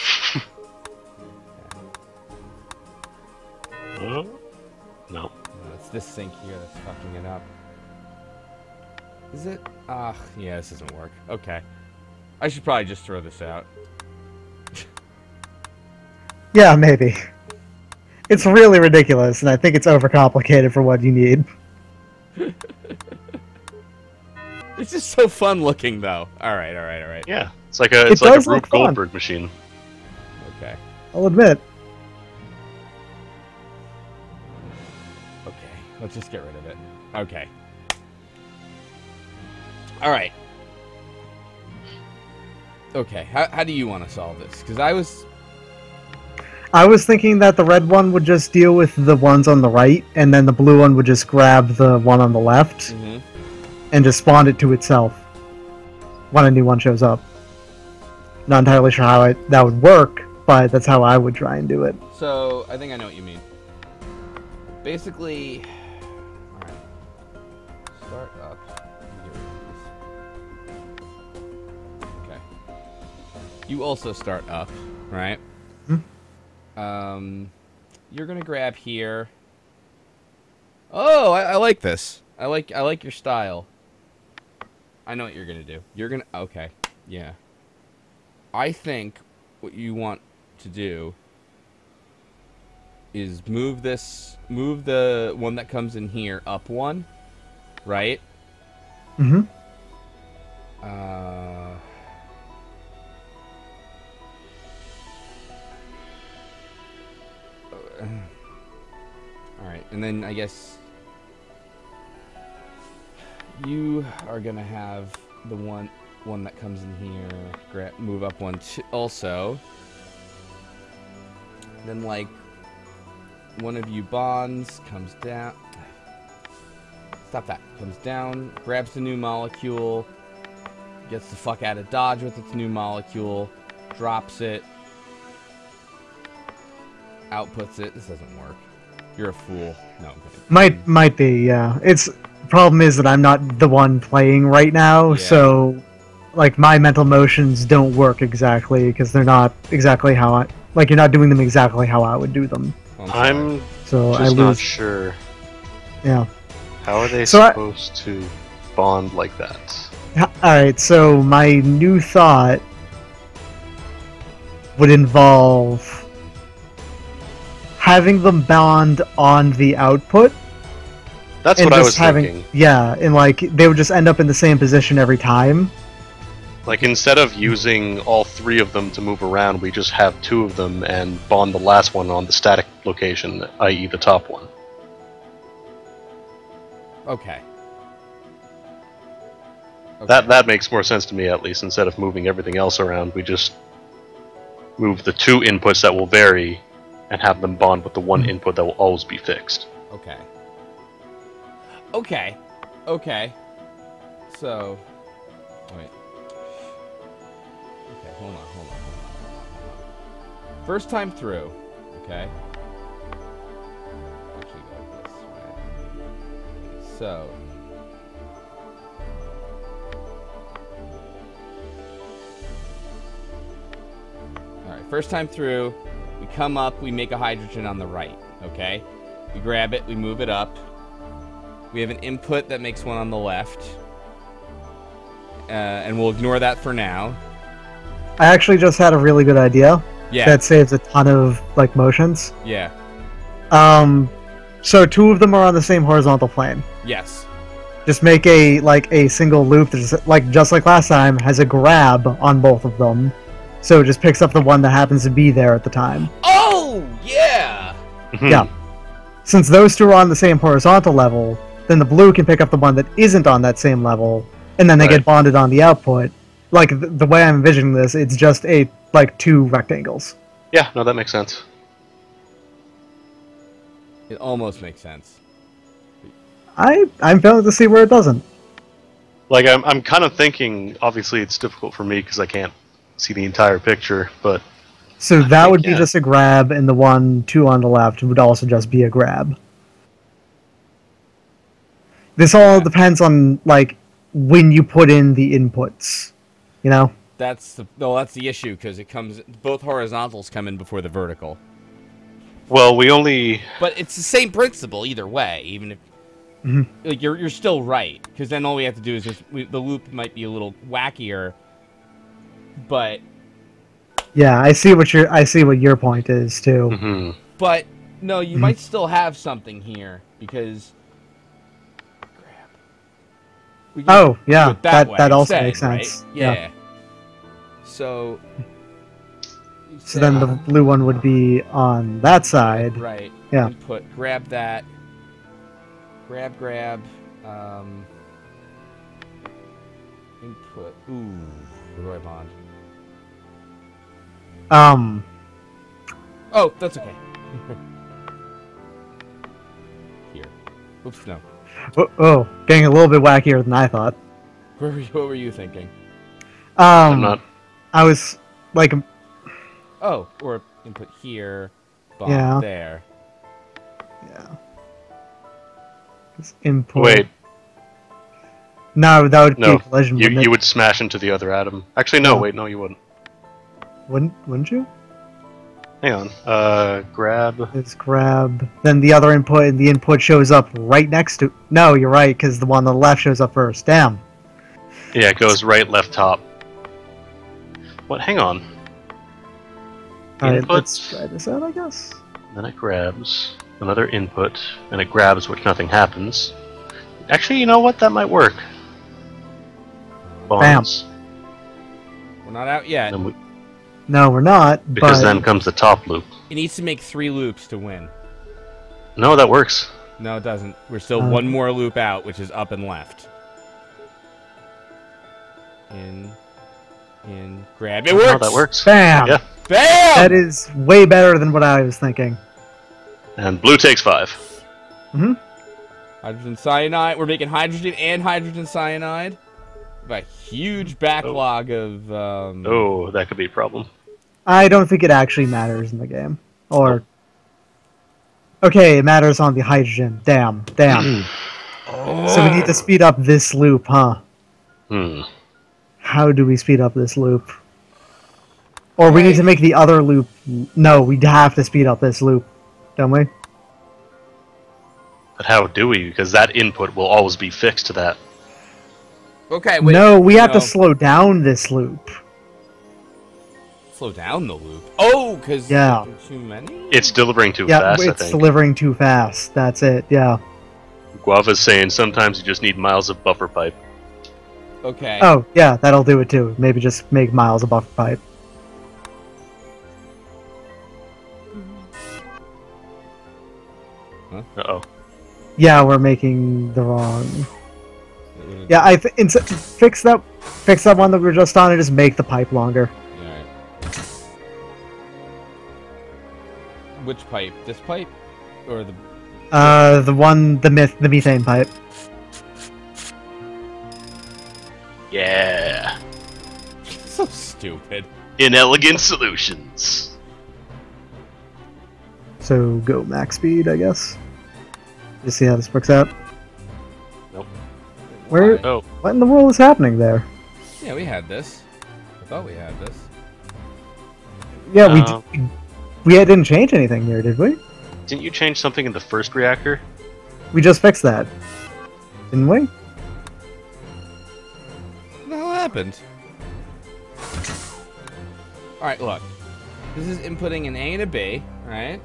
No. No, it's this sink here that's fucking it up. Is it? Yeah, this doesn't work. Okay. I should probably just throw this out. Yeah, maybe. It's really ridiculous, and I think it's overcomplicated for what you need. It's just so fun looking, though. Alright. Yeah, it's like a Rube Goldberg machine. Okay. I'll admit. Okay, let's just get rid of it. Okay. Alright. Okay, how do you want to solve this? Because I was thinking that the red one would just deal with the ones on the right, and then the blue one would just grab the one on the left, and just spawn it to itself when a new one shows up. Not entirely sure how that would work, but that's how I would try and do it. So, I think I know what you mean. Basically... Alright. Start up. Okay. You also start up, right? You're gonna grab here. Oh, I like this. I like your style. I know what you're gonna do. You're gonna yeah. I think what you want to do is move the one that comes in here up one, right? Mm-hmm. Alright, and then I guess you are gonna have the one that comes in here, move up one also. Then, like, one of you bonds, comes down. Stop that. Comes down, grabs the new molecule, gets the fuck out of Dodge with its new molecule, drops it, outputs it. This doesn't work. You're a fool. No, I'm kidding. Might be, yeah. Problem is that I'm not the one playing right now, so like my mental motions don't work exactly because they're not exactly how I you're not doing them exactly how I would do them. I'm so just not sure. Yeah. How are they supposed to bond like that? Alright, so my new thought would involve having them bond on the output. That's what I was thinking. Yeah, and like they would just end up in the same position every time. Like instead of using all three of them to move around, we just have two of them and bond the last one on the static location, i.e. the top one. Okay. That makes more sense to me, at least. Instead of moving everything else around, we just move the two inputs that will vary and have them bond with the one input that will always be fixed. Okay. Okay. Okay. So, wait. Okay, hold on. First time through, okay? Actually go this way. So, alright, first time through, we come up, we make a hydrogen on the right, okay? We grab it, we move it up. We have an input that makes one on the left. And we'll ignore that for now. I actually just had a really good idea. Yeah. That saves a ton of like motions. Yeah. So two of them are on the same horizontal plane. Yes. Just make a single loop that's just like last time has a grab on both of them. So it just picks up the one that happens to be there at the time. Oh, yeah! Yeah. Since those two are on the same horizontal level, then the blue can pick up the one that isn't on that same level, and then they get bonded on the output. Like, the way I'm envisioning this, it's just two rectangles. Yeah, no, that makes sense. It almost makes sense. I'm failing to see where it doesn't. Like, I'm kind of thinking, obviously it's difficult for me because I can't see the entire picture, but... So that would be just a grab, and the two on the left would also just be a grab. This all depends on, when you put in the inputs, you know? That's the issue, because both horizontals come in before the vertical. Well, we only... But it's the same principle either way, even if... you're still right, because then all we have to do is the loop might be a little wackier, but... Yeah, I see what your point is too. But no, you might still have something here because. Oh yeah, that also instead, makes sense. Right? Yeah. So. So then the blue one would be on that side. Right. Yeah. Input. Grab that. Grab. Input. Ooh. Where do I bond? Oh, that's okay. Here. Oops, no. Oh, getting a little bit wackier than I thought. What were you thinking? I'm not. I was like. Oh, or input here, bomb there. Yeah. Input. Wait. No, that would be a collision. You would smash into the other atom. Actually, no. Wait, no, you wouldn't. Wouldn't you? Hang on. Grab. It's grab. Then the other input, and the input shows up right next to. No, you're right, because the one on the left shows up first. Damn. Yeah, it goes right, left, top. What? Hang on. Alright, Input. let's try this out, I guess. Then it grabs another input, and it grabs which nothing happens. Actually, you know what? That might work. Bonds. We're not out yet. Then No, we're not. because but... then comes the top loop. It needs to make 3 loops to win. No, that works. No, it doesn't. We're still one more loop out, which is up and left. In, grab. It works! Oh, that works. Bam! Yeah. Bam! That is way better than what I was thinking. And blue takes 5. Mm-hmm. Hydrogen cyanide. We're making hydrogen and hydrogen cyanide. We have a huge backlog of... Oh, that could be a problem. I don't think it actually matters in the game. Or... Okay, it matters on the hydrogen. Damn. So we need to speed up this loop, huh? How do we speed up this loop? Or we need to make the other loop... No, we have to speed up this loop. Don't we? But how do we? Because that input will always be fixed to that. Okay, wait. No, we have to slow down this loop. Slow down the loop. Oh, because Yeah. there are too many? It's delivering too Yeah, fast, I it's think. delivering too fast. That's it, yeah. Guava's saying sometimes you just need miles of buffer pipe. Okay. Oh, yeah, that'll do it too. Maybe just make miles of buffer pipe. Uh-oh. Yeah, we're making the wrong... Yeah, fix that one that we were just on and just make the pipe longer. Alright. Which pipe? This pipe? Or the... The methane pipe. Yeah. So stupid. Inelegant solutions. So go max speed, I guess. Just see how this works out. Nope. Where? Oh. What in the world is happening there? Yeah, we had this. I thought we had this. Yeah, we didn't change anything here, did we? Didn't you change something in the first reactor? We just fixed that, didn't we? What the hell happened? Alright, look. This is inputting an A and a B, right?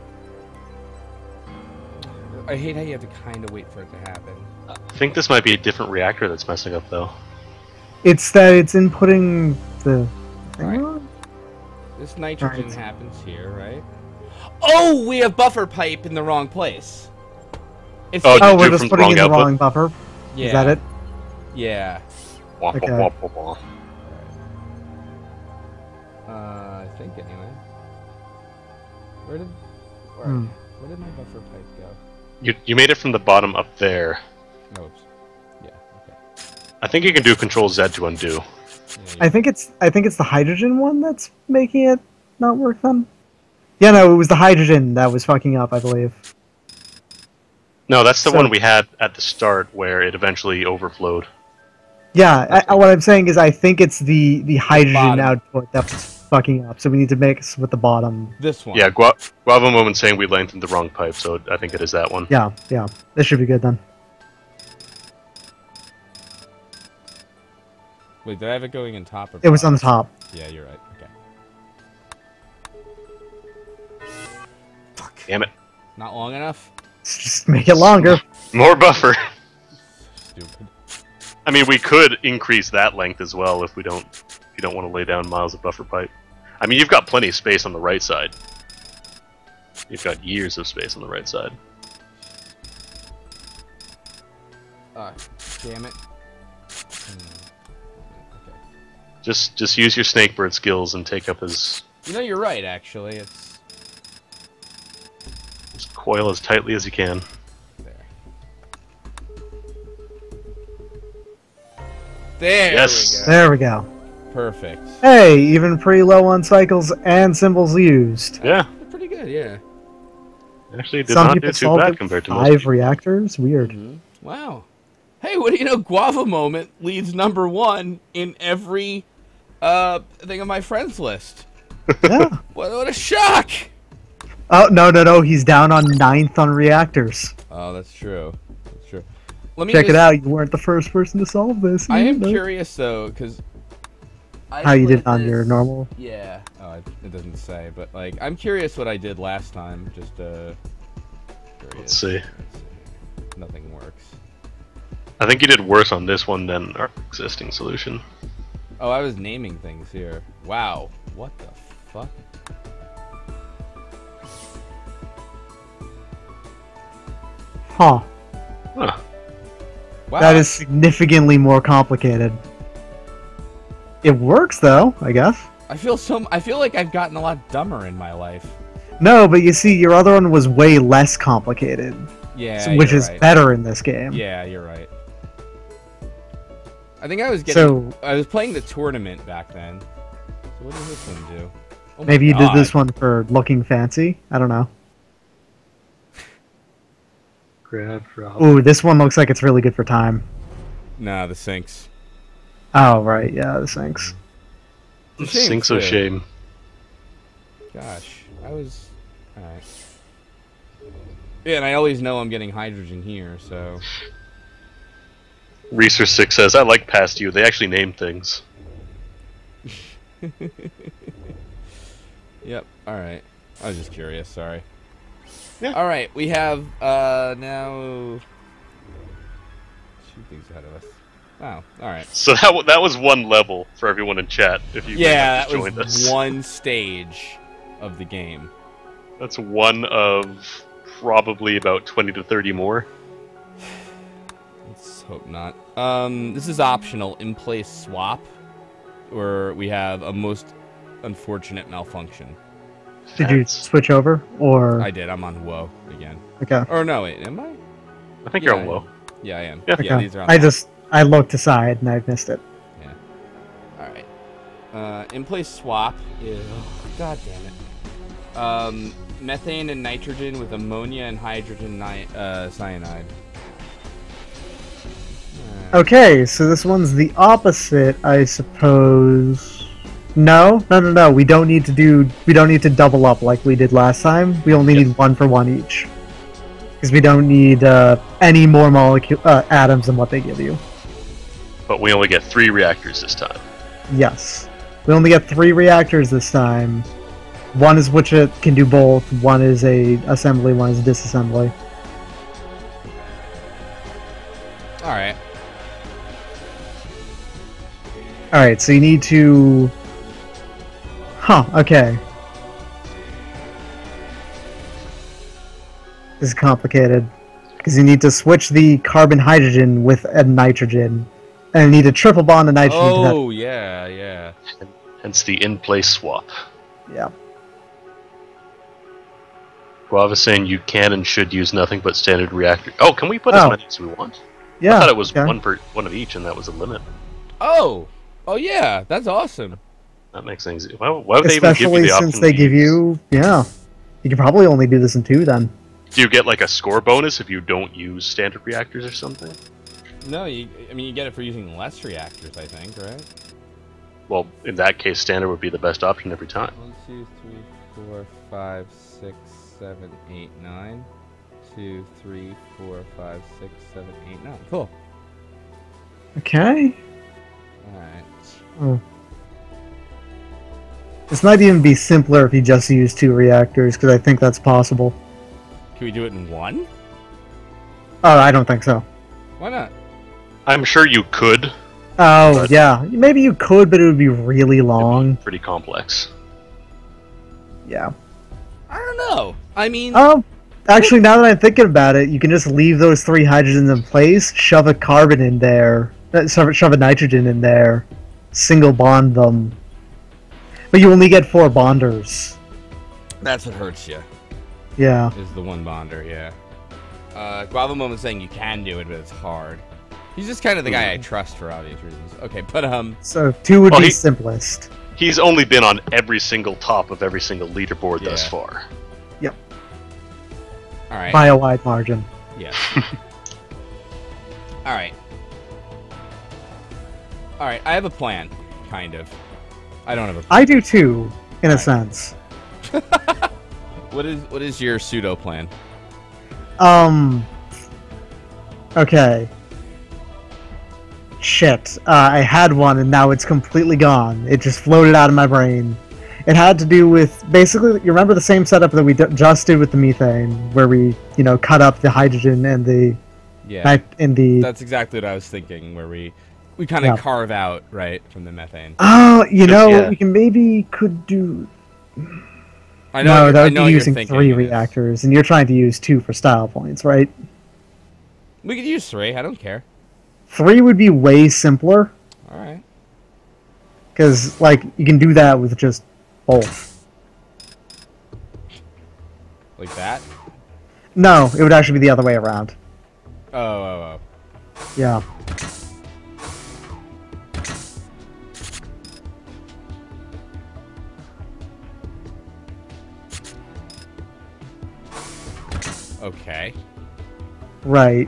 I hate how you have to kind of wait for it to happen. I think this might be a different reactor that's messing up, though. It's that it's inputting the thing Right. wrong? This nitrogen Alright. happens here, right? Oh, we have buffer pipe in the wrong place. It's Oh, Oh, you we're do just from putting in the wrong wrong buffer. yeah. Is that it? Yeah. Wah, Okay. wah, wah, wah, wah. I think anyway. Where did my buffer pipe go? You made it from the bottom up there. No, it's... Yeah, okay. I think you can do Control Z to undo. Yeah, I think it's the hydrogen one that's making it not work then. Yeah, no, it was the hydrogen that was fucking up, I believe. No, that's the So- one we had at the start where it eventually overflowed. Yeah, what I'm saying is I think it's the hydrogen bottom. output that's fucking up, so we need to mix with the bottom. This one. Yeah, Guava Moment saying we lengthened the wrong pipe, so I think it is that one. Yeah, this should be good then. Wait, did I have it going in top or It was on bottom? the top. Yeah, you're right. Okay. Fuck. Damn it. Not long enough? Let's just make it longer. More buffer. Stupid. I mean, we could increase that length as well if you don't want to lay down miles of buffer pipe. I mean, you've got plenty of space on the right side. You've got years of space on the right side. Damn it. Okay. Just use your snakebird skills and take up his You know, you're right, actually. It's... coil as tightly as you can. There. There Yes. we go. There we go. Perfect. Hey, even pretty low on cycles and symbols used. Yeah, Pretty good, yeah. actually did Some not people do too solved bad it compared to with most. 5 reactors. Weird. Wow. Hey, what do you know? Guava Moment leads #1 in every thing on my friends list. Yeah. What a shock! Oh, no. He's down on 9th on reactors. Oh, that's true. That's true. Let me Check it just- out. You weren't the first person to solve this. I am either. curious though, because How you did on your normal? Yeah. Oh, it doesn't say, but like, I'm curious what I did last time. Just curious. Let's see. Nothing works. I think you did worse on this one than our existing solution. Oh, I was naming things here. Wow. What the fuck? Huh. Huh. Wow. That is significantly more complicated. It works though, I guess. I feel like I've gotten a lot dumber in my life. No, but you see, your other one was way less complicated. Yeah. Which you're is right. better in this game. Yeah, you're right. I think I was getting. So I was playing the tournament back then. So what does this one do? Oh my maybe you did God. this one for looking fancy. I don't know. Grab, drop. Ooh, this one looks like it's really good for time. Nah, the sinks. Oh right, yeah, the sinks. It's a shame, Sinks of too. shame. Gosh, I was. Alright. Yeah, and I always know I'm getting hydrogen here, so. Research 6 says, I like past you. They actually name things. Yep, alright. I was just curious, sorry. Yeah. Alright, we have, now. 2 things ahead of us. Oh, alright. So that was one level for everyone in chat. If you Yeah, that joined was us. one stage of the game. That's one of probably about 20 to 30 more. Let's hope not. This is optional. In-place swap, where we have a most unfortunate malfunction. Did you switch over or? I did. I'm on Whoa again. Okay. Or no, wait. Am I? I think Yeah, you're on I low. am. Yeah, I am. Yeah. Yeah, Okay. these are on. I looked aside and I missed it. Yeah. All right. In-place swap is. Oh, God damn it. Methane and nitrogen with ammonia and hydrogen cyanide. Okay, so this one's the opposite, I suppose. No. We don't need to double up like we did last time. We only need one for one each. Because we don't need any more atoms than what they give you. But we only get 3 reactors this time. Yes. We only get 3 reactors this time. One is which it can do both. One is a assembly, one is a disassembly. All right. Alright, so you need to... Huh, okay. This is complicated. Because you need to switch the carbon-hydrogen with a nitrogen. And you need a triple bond of nitrogen to Oh yeah, yeah. Hence the in-place swap. that. Yeah. Guava's saying you can and should use nothing but standard reactor. Oh, can we put as Oh. many as we want? Yeah. I thought it was okay. one of each, and that was a limit. Oh yeah. That's awesome. That makes things. Why would they even give you Especially the option? since they to give use- you... Yeah. You could probably only do this in 2 then. Do you get like a score bonus if you don't use standard reactors or something? No, I mean you get it for using less reactors, I think, right? Well, in that case, standard would be the best option every time. 1, 2, 3, 4, 5, 6, 7, 8, 9. 2, 3, 4, 5, 6, 7, 8, 9. Cool. Okay. Alright. This might even be simpler if you just use 2 reactors, because I think that's possible. Can we do it in 1? Oh, I don't think so. Why not? I'm sure you could. Oh, But- yeah. Maybe you could, but it would be really long. Pretty complex. Yeah. I don't know. I mean, Oh, actually, now that I'm thinking about it, you can just leave those 3 hydrogens in place, shove a carbon in there, shove a nitrogen in there, single bond them. But you only get 4 bonders. that's what hurts you. Yeah. Is the one bonder, yeah. Guava Moment's saying you can do it, but it's hard. He's just kind of the guy I trust for obvious reasons. Okay, but So 2 would Well, be he- simplest. He's only been on every single top of every single leaderboard thus Yeah. far. all right. By a wide margin. Yeah. All right. All right. I have a plan, kind of. I don't have a. I do too. in a Alright. sense. What is your pseudo plan? Okay. Shit. I had one and now it's completely gone. It just floated out of my brain. It had to do with, basically, you remember the same setup that we just did with the methane, where we, cut up the hydrogen and the... Yeah. That's exactly what I was thinking, where we kind of carve out, right, from the methane. Oh, Yeah. we could do... I know. that I would know be you're using thinking 3 it is. reactors, and you're trying to use 2 for style points, right? We could use 3. I don't care. 3 would be way simpler, All right. because, you can do that with just both. Like that? No, it would actually be the other way around. Oh. Yeah. Okay. Right.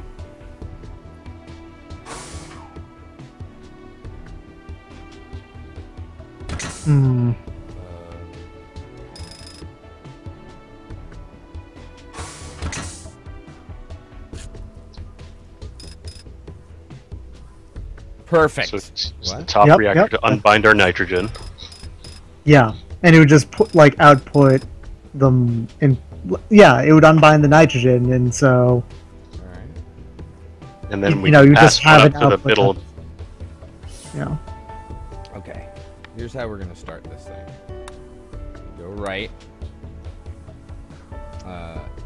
Hmm. Perfect. So it's the What? top Yep, reactor yep. to unbind our nitrogen. Yeah, and it would just output them in. Yeah, it would unbind the nitrogen, and so All right. And then we you pass just have one an up to the output middle. Okay. Here's how we're gonna start this thing. Go right.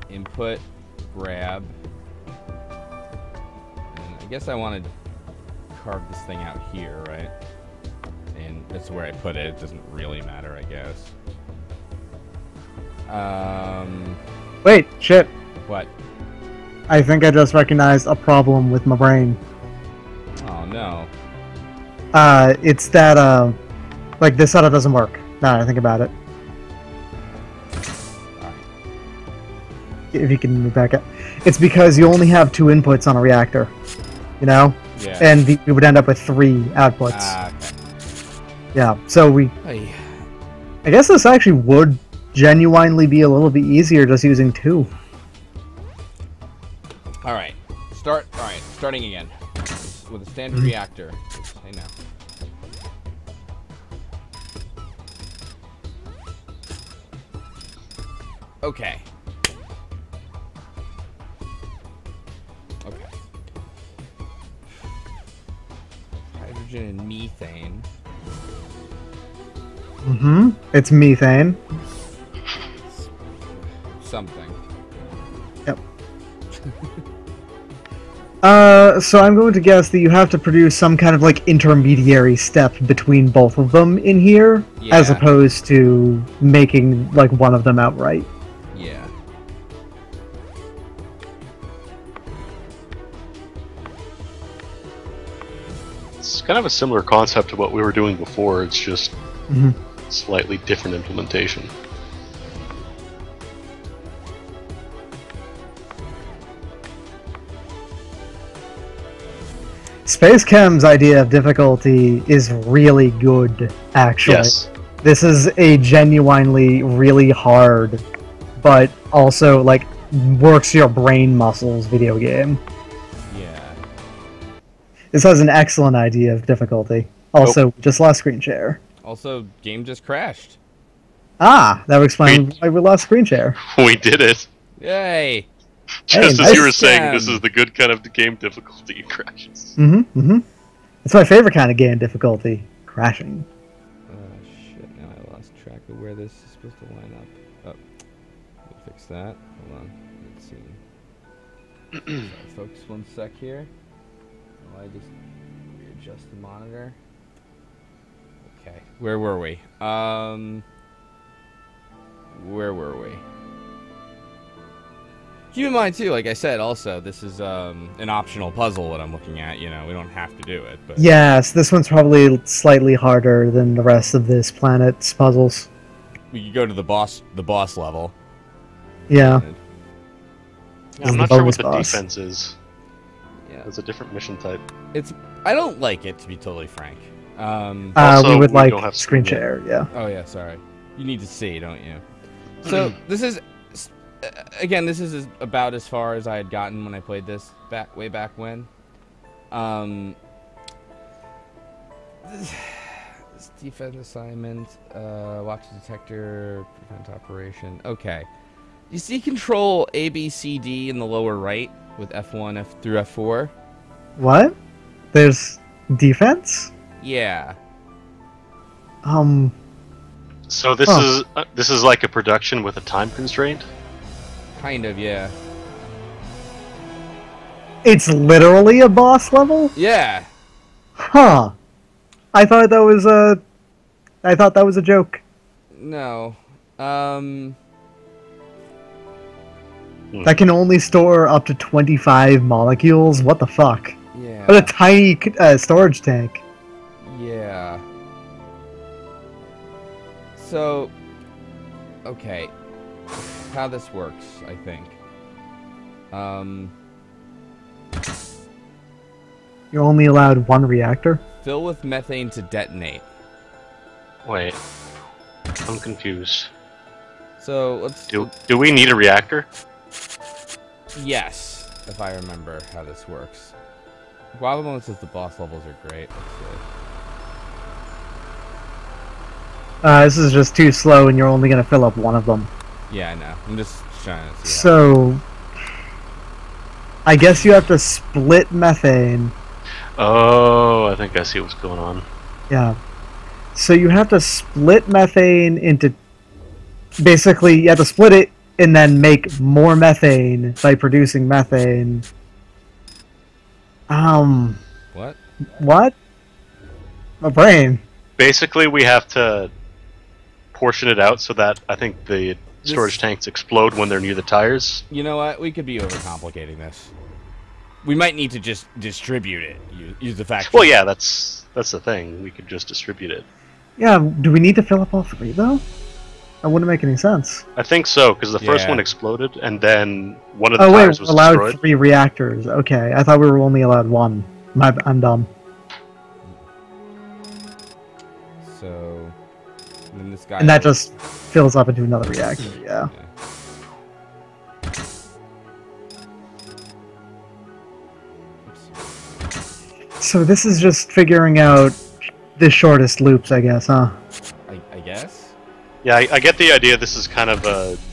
Input, grab. And I guess I want to carve this thing out here, right? And that's where I put it. It doesn't really matter, I guess. Wait, shit. What? I think I just recognized a problem with my brain. Oh no. It's that this setup doesn't work. Now that I think about it. Alright. If you can move back up, it's because you only have 2 inputs on a reactor. Yeah. And we would end up with 3 outputs. Okay. Yeah, so Hey. I guess this actually would genuinely be a little bit easier just using 2. Alright. Starting again. With a standard reactor. Hey now. Okay. Hydrogen and methane. It's methane. Something. Yep. So I'm going to guess that you have to produce some kind of intermediary step between both of them in here, as Yeah. opposed to making one of them outright. Yeah. It's kind of a similar concept to what we were doing before. It's just Mhm. slightly different implementation. SpaceChem's idea of difficulty is really good, actually. Yes. This is a genuinely really hard, but also works your brain muscles video game. Yeah. This has an excellent idea of difficulty. Also, just lost screen share. Also, game just crashed. Ah, that would explain why we lost screen share. We did it. Yay! Just Hey, as you were nice saying, this jam. is the good kind of game difficulty crashes. It's my favorite kind of game difficulty. Crashing. Shit, now I lost track of where this is supposed to line up. Oh. Let me fix that. Hold on. Let's see. Sorry, folks, one sec here. While I just readjust the monitor. Okay. Where were we? Where were we? Keep in mind, too, like I said, also, this is an optional puzzle that I'm looking at. We don't have to do it. But Yes, this one's probably slightly harder than the rest of this planet's puzzles. we could go to the boss level. Yeah. Yeah, I'm the not sure bonus what the boss. defense is. Yeah. It's a different mission type. I don't like it, to be totally frank. Also, we would we like don't have screen screen share, yeah. Oh, yeah, sorry. You need to see, don't you? So this is, again, this is about as far as I had gotten when I played this way back when. This defense assignment, watch the detector, prevent operation. Okay. You see control A, B, C, D in the lower right with F1 through F4? What? There's defense? Yeah. So this is like a production with a time constraint? Kind of, yeah. It's literally a boss level? Yeah. Huh. I thought that was a joke. No. That can only store up to 25 molecules? What the fuck? Yeah. What a tiny storage tank. Yeah. So, okay. How this works, I think. You're only allowed one reactor? Fill with methane to detonate. Wait. I'm confused. So, let's... Do we need a reactor? Yes, if I remember how this works. Guavamon says the boss levels are great. Let's see. This is just too slow and you're only going to fill up one of them. Yeah, I know. I'm just trying to see So, I guess you have to split methane. Oh, I think I see what's going on. Yeah. So you have to split methane into... Basically, you have to split it and then make more methane by producing methane. What? What? My brain. Basically, we have to portion it out so that I think the storage tanks explode when they're near the tires. You know what? We could be overcomplicating this. We might need to just distribute it. Use the fact. Well, yeah, that's the thing. We could just distribute it. Yeah, do we need to fill up all three, though? That wouldn't make any sense. I think so, because the first Yeah. one exploded, and then one of the Oh, wait, tires was we're allowed destroyed. 3 reactors. Okay, I thought we were only allowed 1. I'm dumb. So, and then this guy. And that just fills up into another reactor, yeah. So this is just figuring out the shortest loops, I guess, huh? I guess. Yeah, I get the idea. This is kind of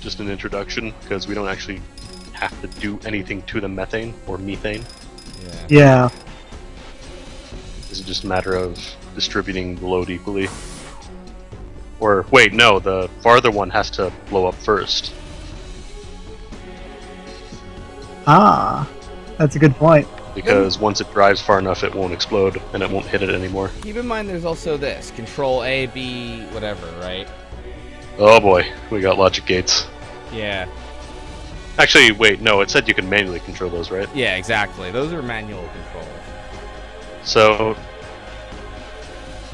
just an introduction, because we don't actually have to do anything to the methane or methane. Yeah. Yeah. This is just a matter of distributing the load equally. Or, wait, no, the farther one has to blow up first. Ah, that's a good point. Because once it drives far enough, it won't explode, and it won't hit it anymore. Keep in mind, there's also this control A, B, whatever, right? Oh boy, we got logic gates. Yeah. Actually, wait, no, it said you can manually control those, right? Yeah, exactly. Those are manual controls. So...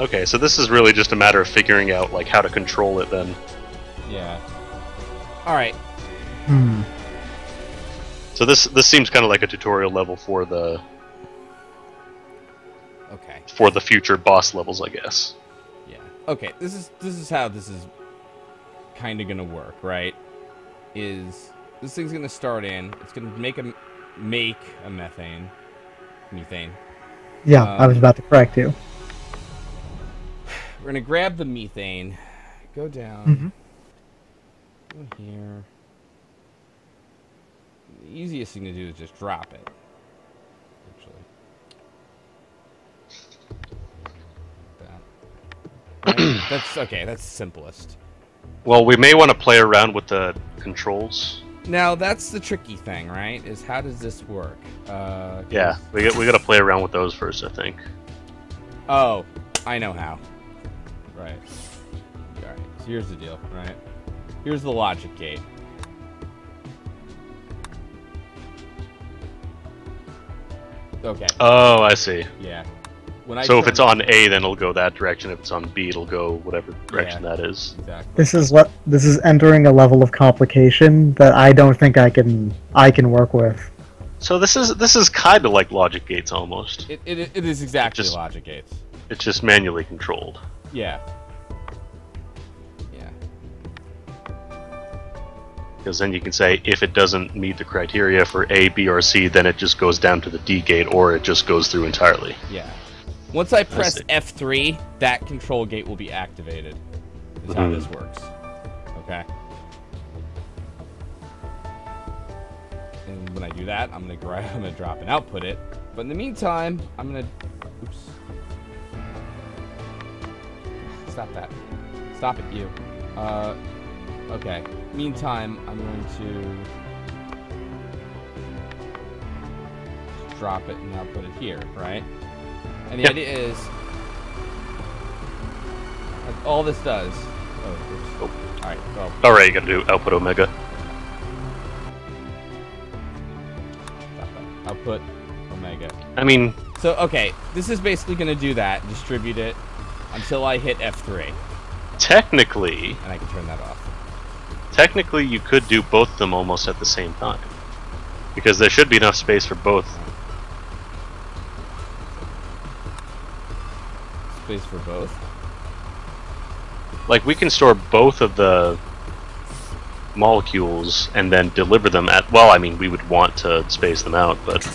Okay, so this is really just a matter of figuring out, like, how to control it then. Yeah. Alright. Hmm. So this seems kind of like a tutorial level for the future boss levels, I guess. Yeah. Okay, this is how this is kind of gonna work, right? Is this thing's gonna start in? It's gonna make a methane. Yeah, I was about to correct you. We're gonna grab the methane, go down, go here. The easiest thing to do is just drop it. Actually, that's okay. That's simplest. Well, we may want to play around with the controls. Now that's the tricky thing, right? Is how does this work? Yeah, we got to play around with those first, I think. Oh, I know how. Right. Alright, so here's the deal, right? Here's the logic gate. Okay. Oh, I see. Yeah. So if it's on A, then it'll go that direction. If it's on B, it'll go whatever direction that is. Exactly. This is entering a level of complication that I don't think I can work with. So this is kind of like logic gates almost. It is exactly logic gates. It's just manually controlled. Yeah. Yeah. Because then you can say if it doesn't meet the criteria for A, B, or C, then it just goes down to the D gate, or it just goes through entirely. Yeah. Once I press F3, that control gate will be activated. Is how this works. Okay. And when I do that, I'm gonna drop and output it. But in the meantime, I'm gonna. Oops. Stop that. Stop it, you. Okay. Meantime, I'm going to drop it and output it here, right? And the idea is, like, all this does. Oh, all right. Well. All right, you gotta do output omega. Stop that. Output omega. I mean, so okay, this is basically going to do that. Distribute it until I hit F3, technically, and I can turn that off. Technically, you could do both of them almost at the same time, because there should be enough space for both. Space for both. Like, we can store both of the molecules and then deliver them at. Well, I mean, we would want to space them out, but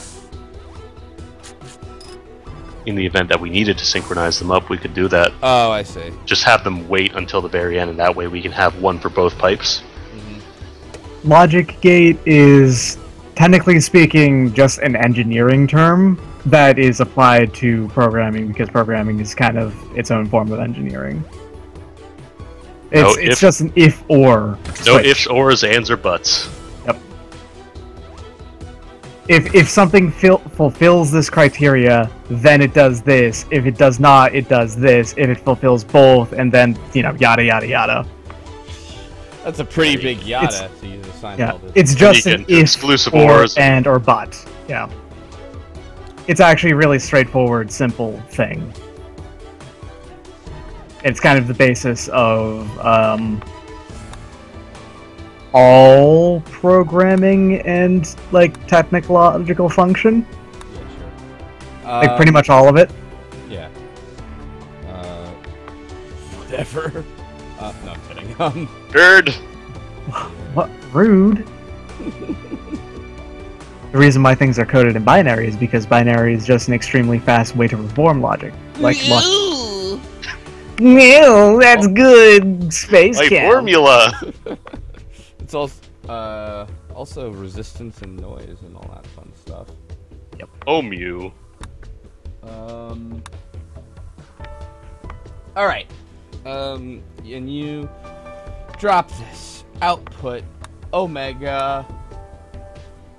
in the event that we needed to synchronize them up, we could do that. Oh, I see. Just have them wait until the very end, and that way we can have one for both pipes. Logic gate is, technically speaking, just an engineering term that is applied to programming, because programming is kind of its own form of engineering. It's just an if-or switch. No ifs, ors, ands, or buts. Yep. If something fulfills this criteria, then it does this. If it does not, it does this. If it fulfills both, and then, yada, yada, yada. That's a pretty big yada to use a sign. Yeah, it's just an if, exclusive or, ors, and, or but. Yeah. It's actually a really straightforward, simple thing. It's kind of the basis of all programming and, like, technological function. Yeah, sure. Like, pretty much all of it. Yeah. Whatever. No, I'm kidding. Nerd! What? Rude. The reason why things are coded in binary is because binary is just an extremely fast way to perform logic. Like, no, that's good, SpaceChem. My formula! It's also resistance and noise and all that fun stuff. Yep. Oh, mu. Alright. And you drop this. Output omega.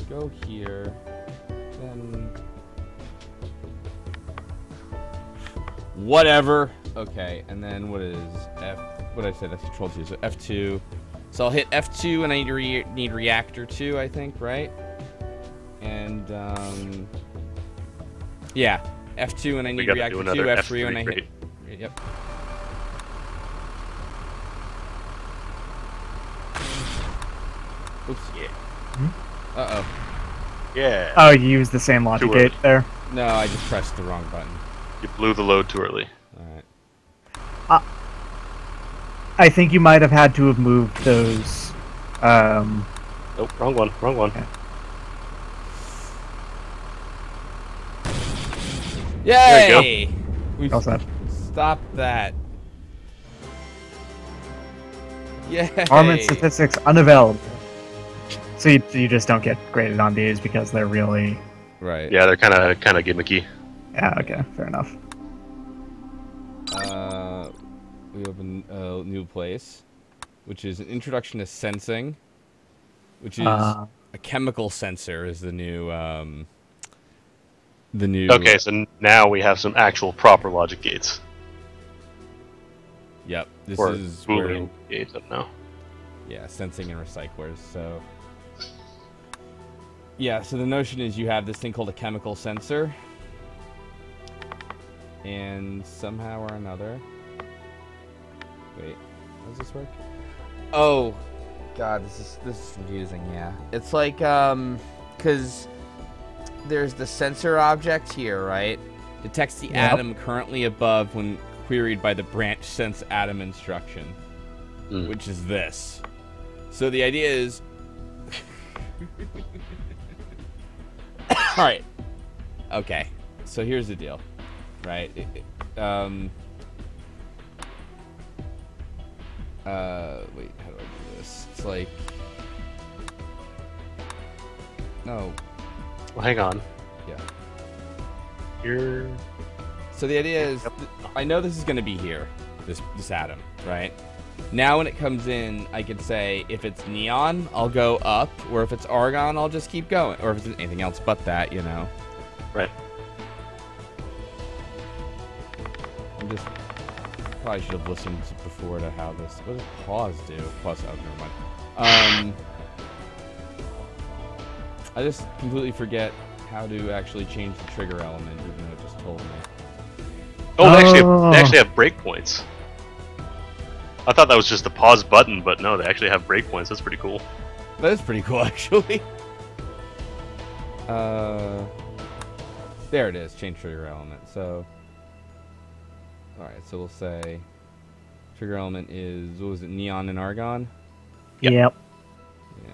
Go here. Then whatever. Okay, and then what is F? What did I say? That's control 2. So F2. So I'll hit F2, and I need reactor 2, I think, right? And yeah, F2, and I need reactor 2. F3, and I hit. Yep. Oops. Yeah. Uh-oh. Yeah. Oh, you used the same logic gate there? No, I just pressed the wrong button. You blew the load too early. Alright. I think you might have had to have moved those. Nope, wrong one, wrong one. Okay. Yay! There you go. We've How's that? stopped that. Yay! Armament statistics unavailable. So you just don't get graded on these because they're really... Right. Yeah, they're kind of gimmicky. Yeah, okay, fair enough. We open a new place, which is an introduction to sensing, which is a chemical sensor is the new Okay, so now we have some actual proper logic gates. Yep, this or is Boolean where, gates, I don't know. yeah, sensing and recyclers. So yeah, so the notion is you have this thing called a chemical sensor, and somehow or another. Wait, how does this work? Oh, God, this is confusing. Yeah, it's like because there's the sensor object here, right? Detects the atom currently above when queried by the branch sense atom instruction, which is this. So the idea is right. Okay. So here's the deal, right? Wait, how do I do this? It's like, no. Well, hang on. Yeah. Here. So the idea is, I know this is going to be here, this atom, right? Now when it comes in, I could say if it's neon, I'll go up, or if it's argon, I'll just keep going, or if it's anything else but that, you know. Right. I'm just probably should have listened before to how this. What does pause do? Pause. Oh, never mind. I just completely forget how to actually change the trigger element, even though it just told me. Oh, they actually have breakpoints. I thought that was just the pause button, but no, they actually have breakpoints. That's pretty cool. That is pretty cool, actually. There it is. Change trigger element. So, all right. So we'll say trigger element is, what was it? Neon and argon. Yep. Yeah.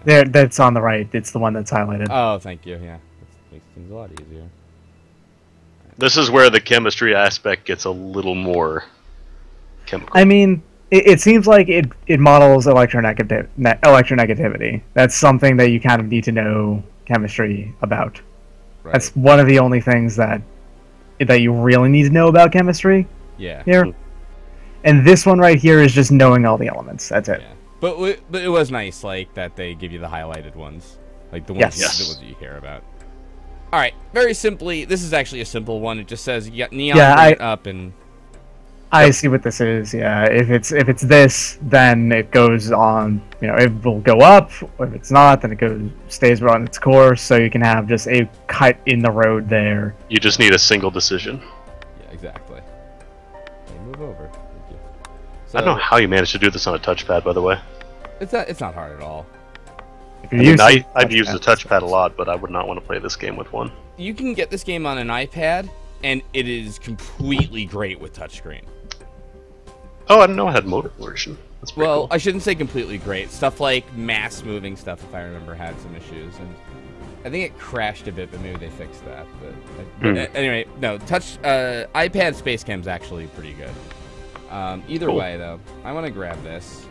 There, that's on the right. It's the one that's highlighted. Oh, thank you. Yeah, that makes things a lot easier. This is where the chemistry aspect gets a little more chemical. I mean, it seems like it models electronegativity. That's something that you kind of need to know chemistry about. Right. That's one of the only things that you really need to know about chemistry Yeah. here. And this one right here is just knowing all the elements. That's it. Yeah. But it was nice, like, that they give you the highlighted ones. Like, the ones, Yes. the ones that you care about. Alright, very simply, this is actually a simple one. It just says, you got neon, bring it up, and... I see what this is, yeah. If it's this, then it goes on, you know, it will go up, or if it's not, then it stays on its course, so you can have just a cut in the road there. You just need a single decision. Yeah, exactly. Okay, move over. Thank you. So, I don't know how you managed to do this on a touchpad, by the way. It's not hard at all. If I you're mean, using I've used the touchpads, touchpad a lot, but I would not want to play this game with one. You can get this game on an iPad, and it is completely great with touchscreen. Oh, I didn't know I had motor version. That's pretty Well, cool. I shouldn't say completely great. Stuff like mass moving stuff, if I remember, had some issues, and I think it crashed a bit, but maybe they fixed that. But anyway, no, iPad SpaceChem is actually pretty good. Either Cool. way, though, I want to grab this,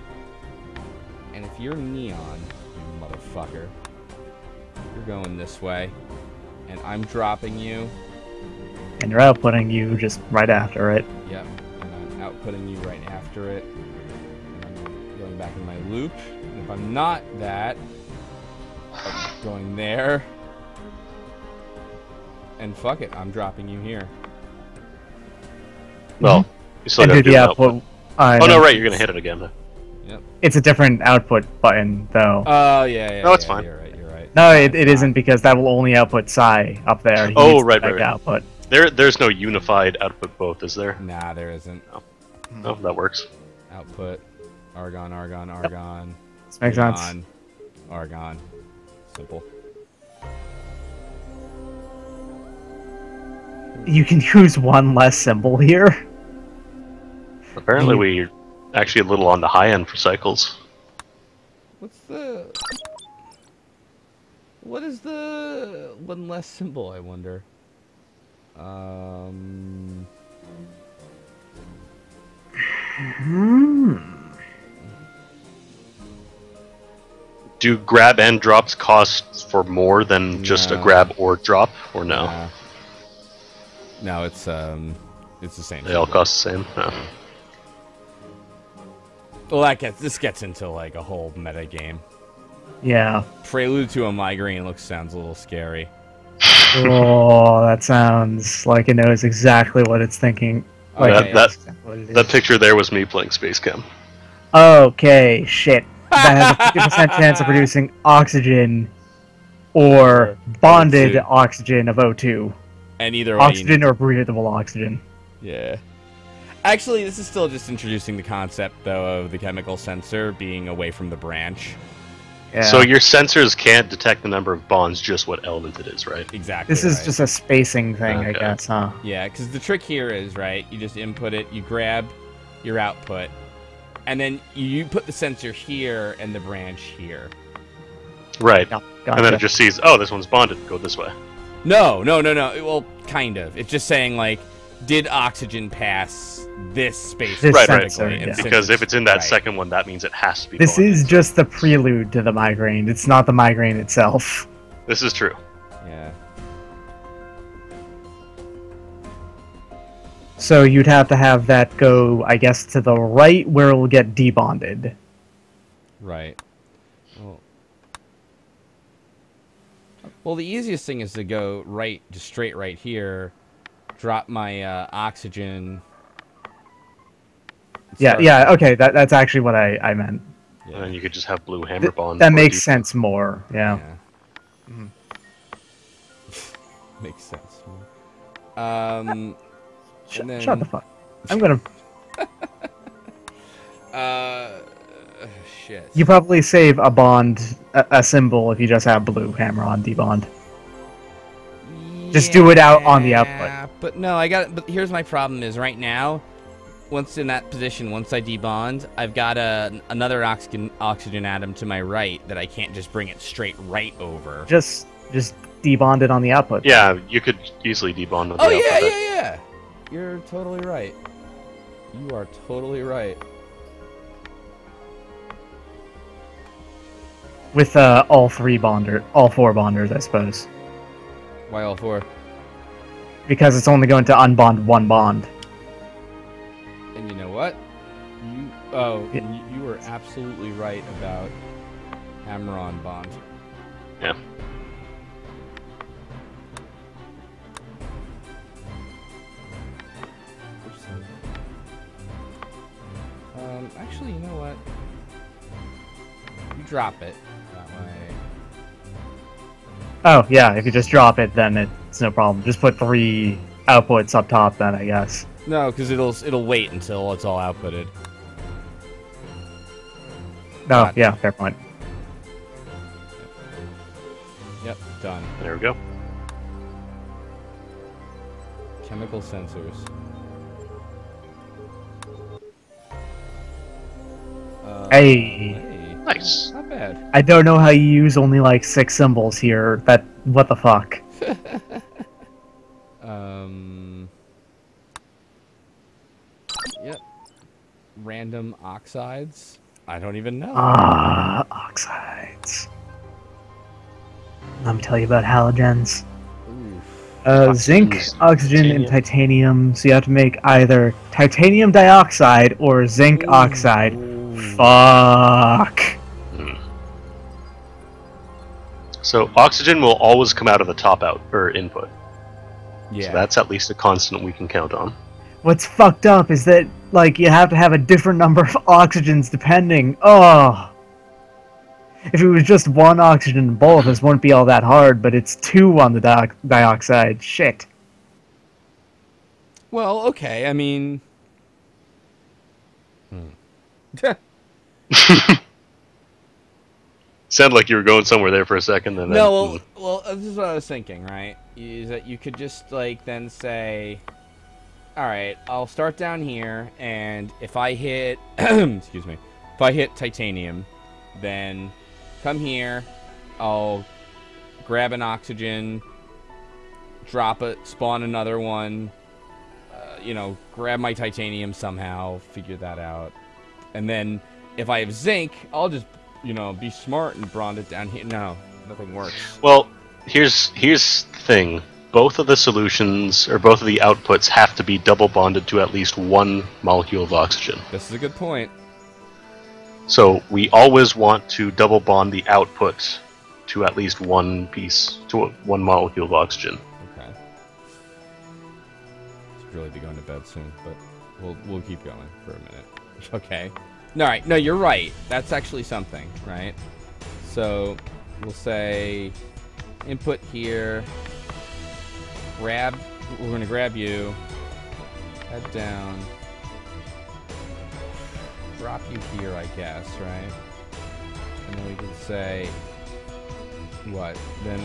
and if you're neon, you motherfucker, you're going this way, and I'm dropping you. and you're outputting you just right after it. Yep, and I'm outputting you right after it. And I'm going back in my loop. And if I'm not that, I'm going there. And fuck it, I'm dropping you here. Well, you still And got to do do the an output. output. Oh, no, right, you're going to hit it again. Yep. It's a different output button, though. Oh, yeah. No, it's yeah, fine. You're right, you're right. No, it isn't, because that will only output psi up there. He Oh, needs right, the right. output. There's no unified output both, is there? Nah, there isn't. Oh, that works. Output, argon. This makes sense. neon, Argon. Simple. You can use one less symbol here. Apparently, we're actually a little on the high end for cycles. What is the one less symbol, I wonder? Do grab and drops cost for more than just a No. grab or drop, or no? No, it's the same. They all symbol. cost the same. No. Well, this gets into like a whole meta game. Yeah. Prelude to a Migraine sounds a little scary. Oh, that sounds like it knows exactly what it's thinking. Like, Okay. it knows exactly what it That is. picture there was me playing SpaceChem. Okay, shit. That has a 50% chance of producing oxygen or bonded O2. oxygen of O2. And either way, Oxygen or breathable oxygen. yeah. Actually, this is still just introducing the concept, though, of the chemical sensor being away from the branch. Yeah. So your sensors can't detect the number of bonds, just what element it is, right? Exactly. This is right. just a spacing thing, I Okay. guess, huh? Yeah, because the trick here is, right, you just input it, you grab your output, and then you put the sensor here and the branch here. Right. Yeah, And then gotcha. it just sees, oh, this one's bonded, go this way. No. Well, kind of. It's just saying, like, did oxygen pass this space? This Right, sensor, right. yeah. Because if it's in that right. second one, that means it has to be. This bonded. is just the prelude to the migraine. It's not the migraine itself. This is true. Yeah. So you'd have to have that go, I guess, to the right where it will get debonded. Right. Well, the easiest thing is to go right, just straight right here, drop my oxygen. Yeah, okay, that's actually what I meant. Yeah. And then you could just have blue hammer bond. That or makes deep- sense more, yeah. Makes sense. And then, Shut the fuck. I'm gonna... shit. You probably save a bond, a symbol, if you just have blue hammer on debond. Just do it out on the output. But no, but here's my problem is right now, once in that position, once I debond, I've got another oxygen atom to my right that I can't just bring it straight right over. Just debond it on the output. Yeah, you could easily debond with the Oh, output. yeah. You're totally right. You are totally right. With all four bonders, I suppose. Why all four? Because it's only going to unbond one bond. And you know what? You were absolutely right about hammer-on bond. Yeah. Actually, you know what? You drop it that way. Oh, yeah, if you just drop it, then it's no problem. Just put 3 outputs up top then, I guess. No, because it'll wait until it's all outputted. No, Gotcha. yeah, fair point. Yep, done. There we go. Chemical sensors. Hey. Nice. Not bad. I don't know how you use only like 6 symbols here. What the fuck? Yep. Random oxides. I don't even know. Oxides. Let me tell you about halogens. Oof. Zinc, oxygen, and titanium. So you have to make either titanium dioxide or zinc oxide. Ooh. Fuck. So oxygen will always come out of the top input. Yeah. So that's at least a constant we can count on. What's fucked up is that, like, you have to have a different number of oxygens depending. Oh. If it was just 1 oxygen in both, this wouldn't be all that hard, but it's 2 on the dioxide. Shit. Well, okay. I mean. Sounded like you were going somewhere there for a second. And No, then, well, this is what I was thinking, right? Is that you could just, like, then say, alright, I'll start down here, and if I hit, excuse me, if I hit titanium, then come here, I'll grab an oxygen, drop it, spawn another one, grab my titanium somehow, figure that out. And then, if I have zinc, I'll just, be smart and bond it down here. No, nothing works. well, here's the thing. Both of the solutions, or both of the outputs, have to be double bonded to at least 1 molecule of oxygen. This is a good point. So we always want to double bond the output to at least 1 molecule of oxygen. Okay. Should really be going to bed soon, but we'll keep going for a minute. Okay. All right. No, you're right. That's actually something, right? So we'll say input here. We're gonna grab you. Head down. Drop you here, I guess, right? And then we can say what? Then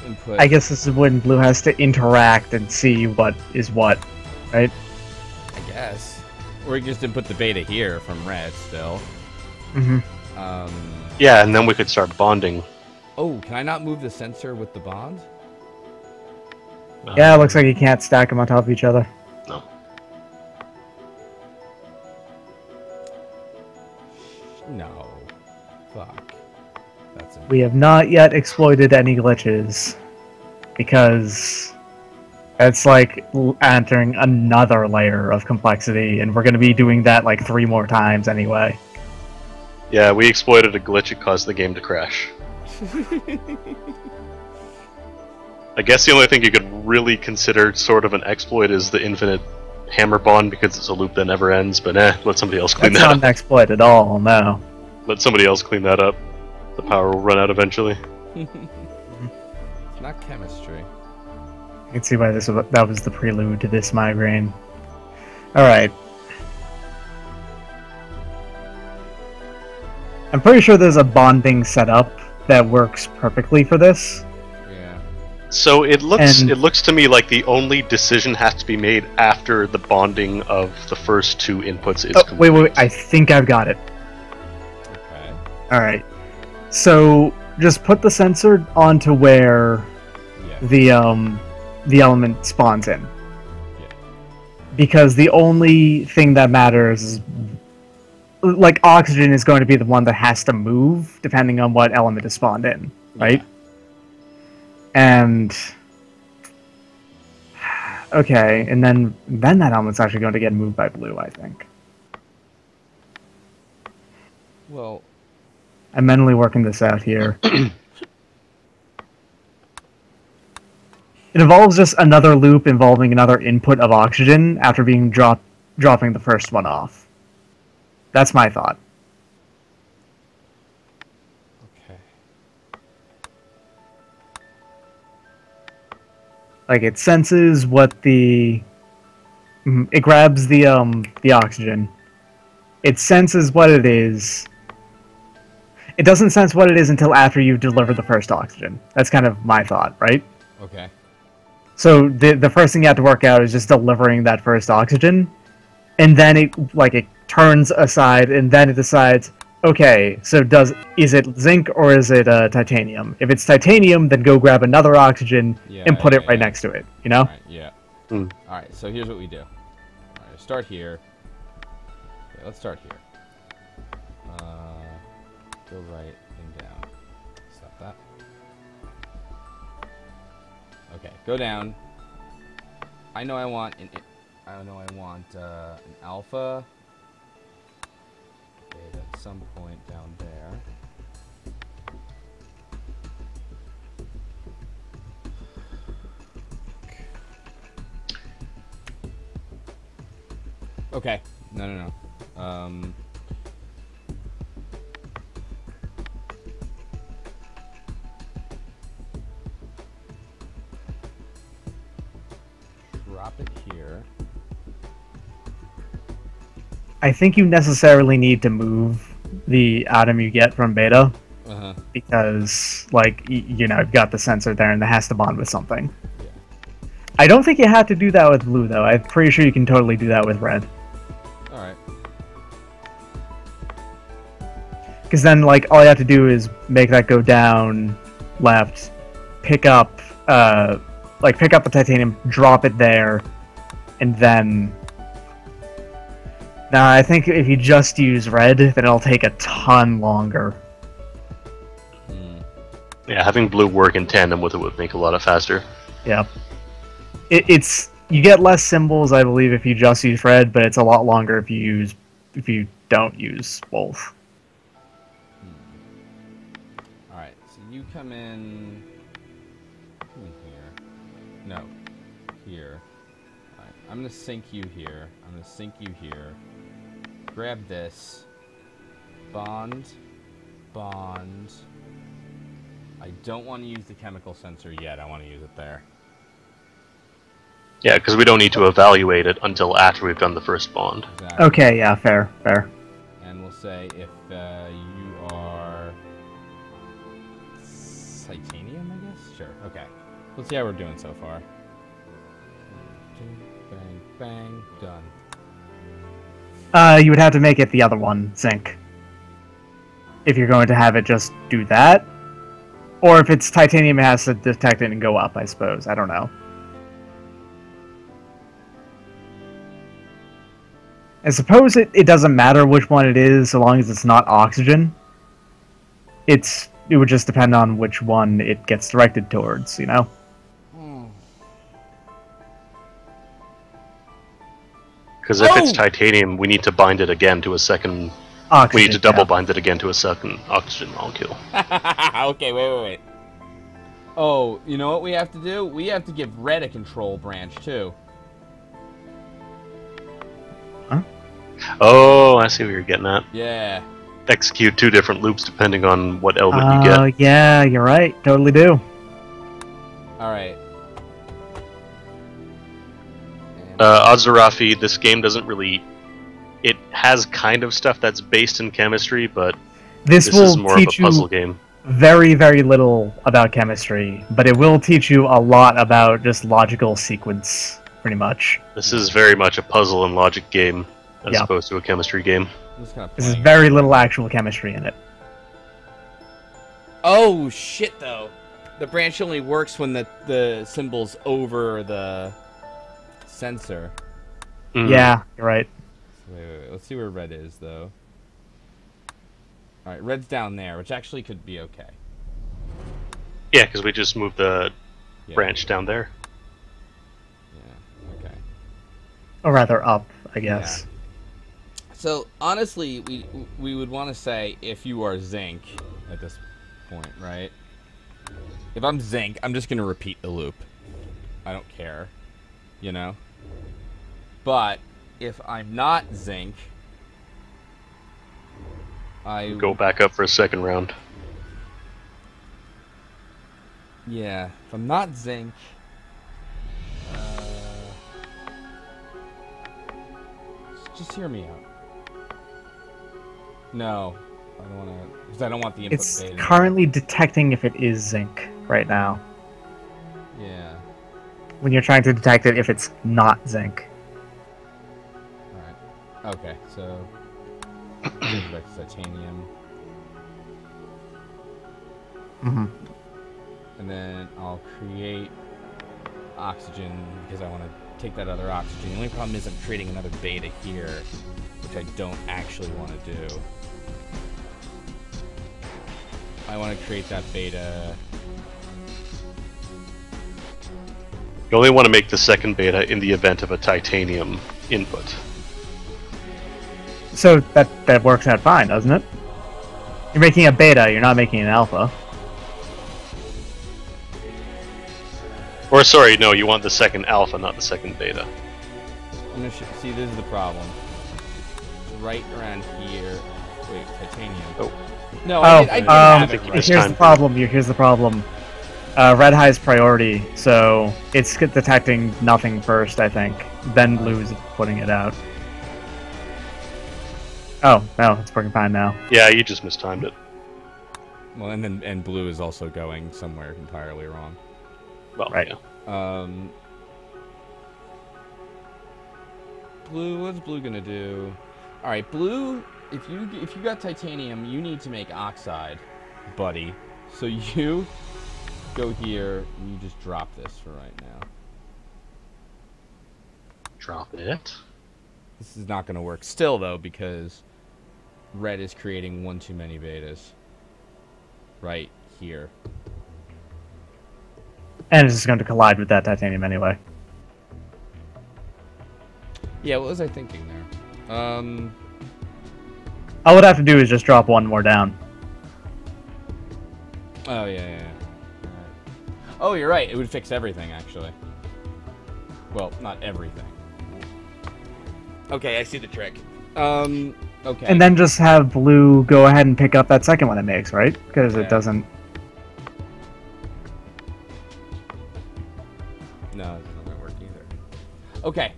input. I guess this is when Blue has to interact and see what is what, right? I guess. Or we can just input the beta here from red still. Mm-hmm. Yeah, and then we could start bonding Oh, can I not move the sensor with the bond? Yeah, it looks like you can't stack them on top of each other. No. No. Fuck. That's We have not yet exploited any glitches. Because it's like entering another layer of complexity, and we're going to be doing that like 3 more times anyway. Yeah, we exploited a glitch that caused the game to crash. I guess the only thing you could really consider sort of an exploit is the infinite hammer bond, because it's a loop that never ends, but let somebody else clean That's that not up. an exploit at all, no. Let somebody else clean that up. The power will run out eventually. It's not chemistry. You can see why that was the prelude to this migraine. Alright. I'm pretty sure there's a bonding setup that works perfectly for this. Yeah. So it looks to me like the only decision has to be made after the bonding of the first 2 inputs is complete. Wait, I think I've got it. Okay. Alright. So, just put the sensor onto where Yeah. the element spawns in. Yeah. Because the only thing that matters is, like, oxygen is going to be the one that has to move, depending on what element is spawned in, right? Yeah. And... Okay, and then that element's actually going to get moved by blue, I think. Well, I'm mentally working this out here. It involves just another loop involving another input of oxygen after being dropping the first one off. That's my thought. okay. Like, it senses what the... It grabs the oxygen. It senses what it is. It doesn't sense what it is until after you've delivered the first oxygen. That's kind of my thought, right? Okay. So the first thing you have to work out is just delivering that first oxygen, and then it turns aside, and then it decides, okay, so is it zinc or is it titanium? If it's titanium, then go grab another oxygen and put it right next to it. You know? Alright, yeah. Hmm. Alright, so here's what we do. Alright, start here. Okay, let's start here. Go right and down. Stop that. Okay, go down. I know I want an alpha beta at some point down there. Okay. No. Drop it here. I think you necessarily need to move the atom you get from beta, because, like, you know, you've got the sensor there and it has to bond with something. Yeah. I don't think you have to do that with blue, though. I'm pretty sure you can totally do that with red. Alright. Because then, like, all you have to do is make that go down, left, pick up the titanium, drop it there, and then... Now, I think if you just use red, then it'll take a ton longer. Yeah, having blue work in tandem with it would make it a lot faster. Yeah. It's... You get less symbols, I believe, if you just use red, but it's a lot longer if you don't use both. Alright, so you come in here. No. Here. Alright, I'm gonna sink you here. I'm gonna sink you here. Grab this. Bond. I don't want to use the chemical sensor yet. I want to use it there. Yeah, because we don't need to evaluate it until after we've done the first bond. Exactly. Okay, yeah, fair. And we'll say if you are titanium, I guess? Sure, okay. Let's see how we're doing so far. Bang, bang, done. You would have to make it the other one, zinc. If you're going to have it just do that. Or if it's titanium, it has to detect it and go up, I suppose. I don't know. I suppose it doesn't matter which one it is, so long as it's not oxygen. It would just depend on which one it gets directed towards, you know? Because if it's titanium, we need to bind it again to a second... Oxygen, we need to double bind it again to a second oxygen molecule. Okay, wait. Oh, you know what we have to do? We have to give red a control branch, too. Huh? Oh, I see what you're getting at. Yeah. Execute 2 different loops depending on what element you get. Oh, yeah, you're right. Totally do. Alright. Ozarafi, this game doesn't really... It has kind of stuff that's based in chemistry, but this will is more of a teach puzzle you game. very, very little about chemistry, but it will teach you a lot about just logical sequence, pretty much. This is very much a puzzle and logic game, as opposed to a chemistry game. There's very little actual chemistry in it. Oh, shit, though. The branch only works when the symbol's over the sensor. Mm. Yeah, you're right. Wait. Let's see where red is, though. Alright, red's down there, which actually could be okay. Yeah, because we just moved the branch down there. Yeah, okay. Or rather up, I guess. Yeah. So, honestly, we would want to say if you are zinc at this point, right? If I'm zinc, I'm just going to repeat the loop. I don't care. You know? But if I'm not zinc, I go back up for a second round. Yeah, if I'm not zinc, just hear me out. No, I don't want to, because I don't want the input It's beta. currently detecting if it is zinc right now. Yeah. When you're trying to detect it if it's not zinc. Okay, so back to titanium. And then I'll create oxygen because I want to take that other oxygen. The only problem is I'm creating another beta here, which I don't actually want to do. I want to create that beta. You only want to make the second beta in the event of a titanium input. So that works out fine, doesn't it? You're making a beta, you're not making an alpha. Or sorry, no, you want the second alpha, not the second beta. I'm gonna see, this is the problem. It's right around here. Wait, titanium. Oh. No, I didn't have it right. Here's the problem. Here's the problem. Red has priority, so it's detecting nothing first, I think. Then blue's putting it out. Oh, no, it's working fine now. Yeah, you just mistimed it. Well, and blue is also going somewhere entirely wrong. Well, right. Yeah. Blue, what's blue gonna do? All right, blue. If you got titanium, you need to make oxide, buddy. So you go here and you just drop this for right now. Drop it. This is not gonna work still though because red is creating one too many betas. Right here. And it's just going to collide with that titanium anyway. Yeah, what was I thinking there? All it would have to do is just drop one more down. Oh, yeah. Right. Oh, you're right. It would fix everything, actually. Well, not everything. Okay, I see the trick. Okay. And then just have blue go ahead and pick up that second one it makes, right? Because it doesn't... No, it's not going to work either. Okay.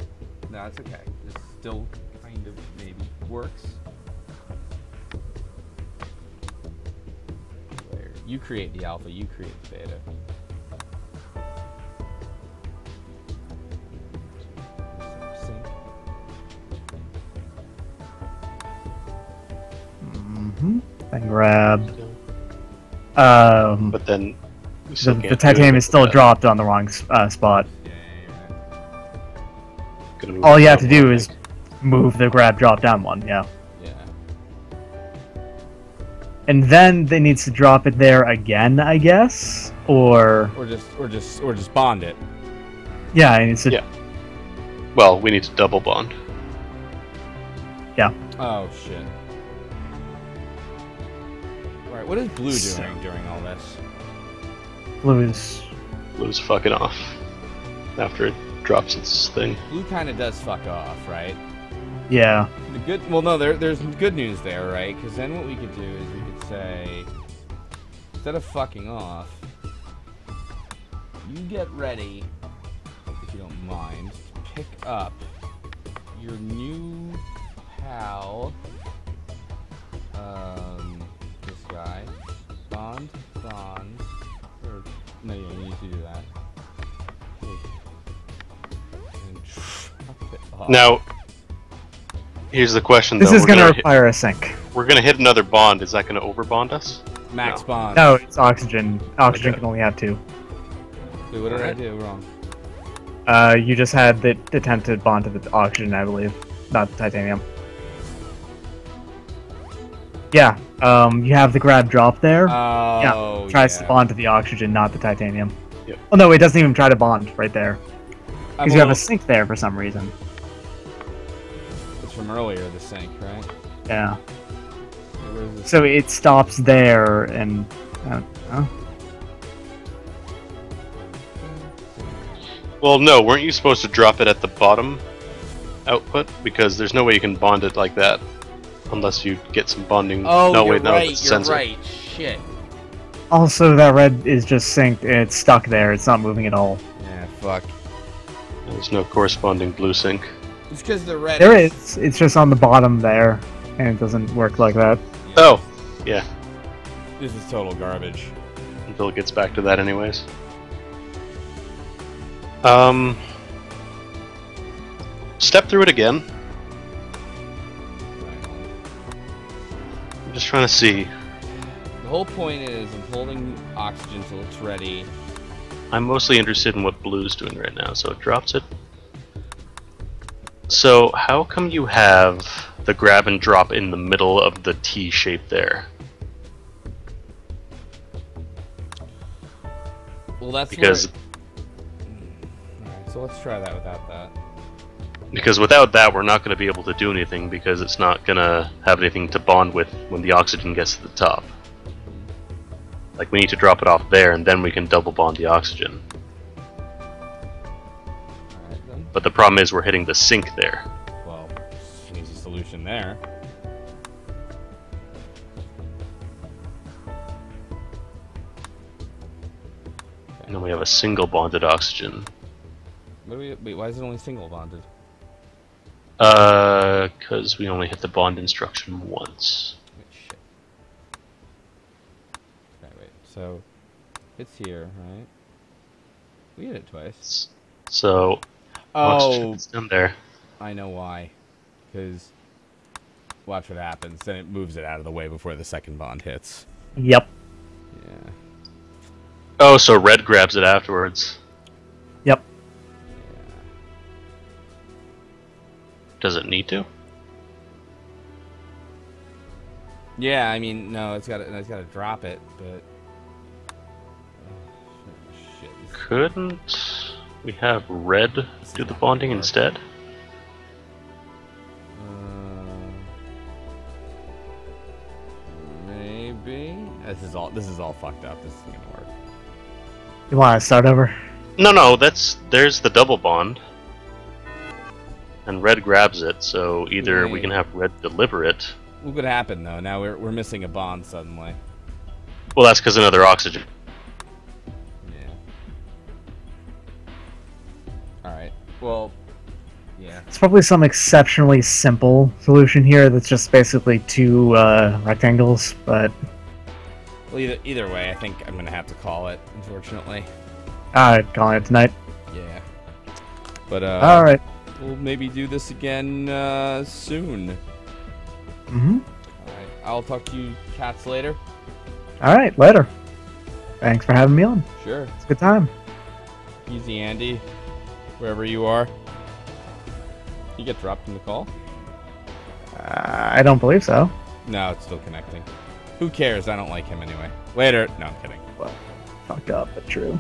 No, it's okay. This still kind of maybe works. There. You create the alpha, you create the beta. Then grab But then we still the can't do titanium anything is still with that. dropped on the wrong spot. Yeah, Gonna move All the you have to double, do I is think. move the grab drop down one, yeah. yeah. And then they needs to drop it there again, I guess, or Or just bond it. yeah, it needs to, Yeah. Well, we need to double bond. yeah. Oh shit. Right, what is Blue doing during all this? Blue is Blue's fucking off after it drops its thing. Blue kind of does fuck off, right? yeah. The good, well, no, there's good news there, right? Because then what we could do is we could say, instead of fucking off, you get ready, if you don't mind, to pick up your new pal, this guy, bond, or, no, you need to do that. And drop it off. Now, here's the question This though. is going to require a sync. We're gonna hit another bond. Is that gonna overbond us? Max No. bond. No, it's oxygen. Oxygen Okay. can only have 2. Wait, what did I Alright. do wrong? You just had the attempt to bond to the oxygen, I believe, not the titanium. Yeah, you have the grab drop there. Oh, Tries to yeah. bond to the oxygen, not the titanium. Yep. Oh no, it doesn't even try to bond right there. I'm Because you have a little- sync there for some reason. It's from earlier, the sync, right? Yeah. Where's this? So it stops there and... oh. Well, no. Weren't you supposed to drop it at the bottom output? Because there's no way you can bond it like that unless you get some bonding. Oh, no, you're wait, no, right, it's you're sensor. right. Shit. Also, that red is just synced and it's stuck there. It's not moving at all. Yeah, fuck. There's no corresponding blue sync. It's because the red There is. It's just on the bottom there, and it doesn't work like that. Yeah, Oh, yeah. This is total garbage. Until it gets back to that, anyways. Step through it again. I'm just trying to see. The whole point is I'm holding oxygen till it's ready. I'm mostly interested in what blue's doing right now, so it drops it. So, how come you have the grab and drop in the middle of the T shape there? Well, that's Because Alright, so let's try that without that. without that, we're not going to be able to do anything because it's not going to have anything to bond with when the oxygen gets to the top. Like, we need to drop it off there, and then we can double bond the oxygen. Alright then. But the problem is we're hitting the sink there. Well, easy solution there. And then we have a single bonded oxygen. What do we, wait, why is it only single bonded? Because we only hit the bond instruction once. Wait, shit. Okay, wait. So, it's here, right? We hit it twice. So, Oh, it's down there. I know why. Because, watch what happens. Then it moves it out of the way before the second bond hits. Yep. Yeah. Oh, so red grabs it afterwards. Yep. Yeah. Does it need to? Yeah, I mean, no, it's got to drop it, but oh, shit. Couldn't we have red do the bonding instead? Maybe. This is all fucked up. This isn't gonna work. You want to start over? No, there's the double bond. And red grabs it, so either we can have red deliver it. What could happen though? Now we're missing a bond suddenly. Well, that's because another oxygen. Yeah. All right. Well. Yeah. It's probably some exceptionally simple solution here that's just basically 2 rectangles, but... Well, either way, I think I'm gonna have to call it. Unfortunately. calling it tonight. Yeah. But Alright. we'll maybe do this again soon. Mm-hmm. All right. I'll talk to you cats later. Alright, later. Thanks for having me on. Sure. It's a good time. Easy, Andy. Wherever you are. You get dropped in the call? I don't believe so. No, it's still connecting. Who cares? I don't like him anyway. Later. No, I'm kidding. Well, fucked up, but true.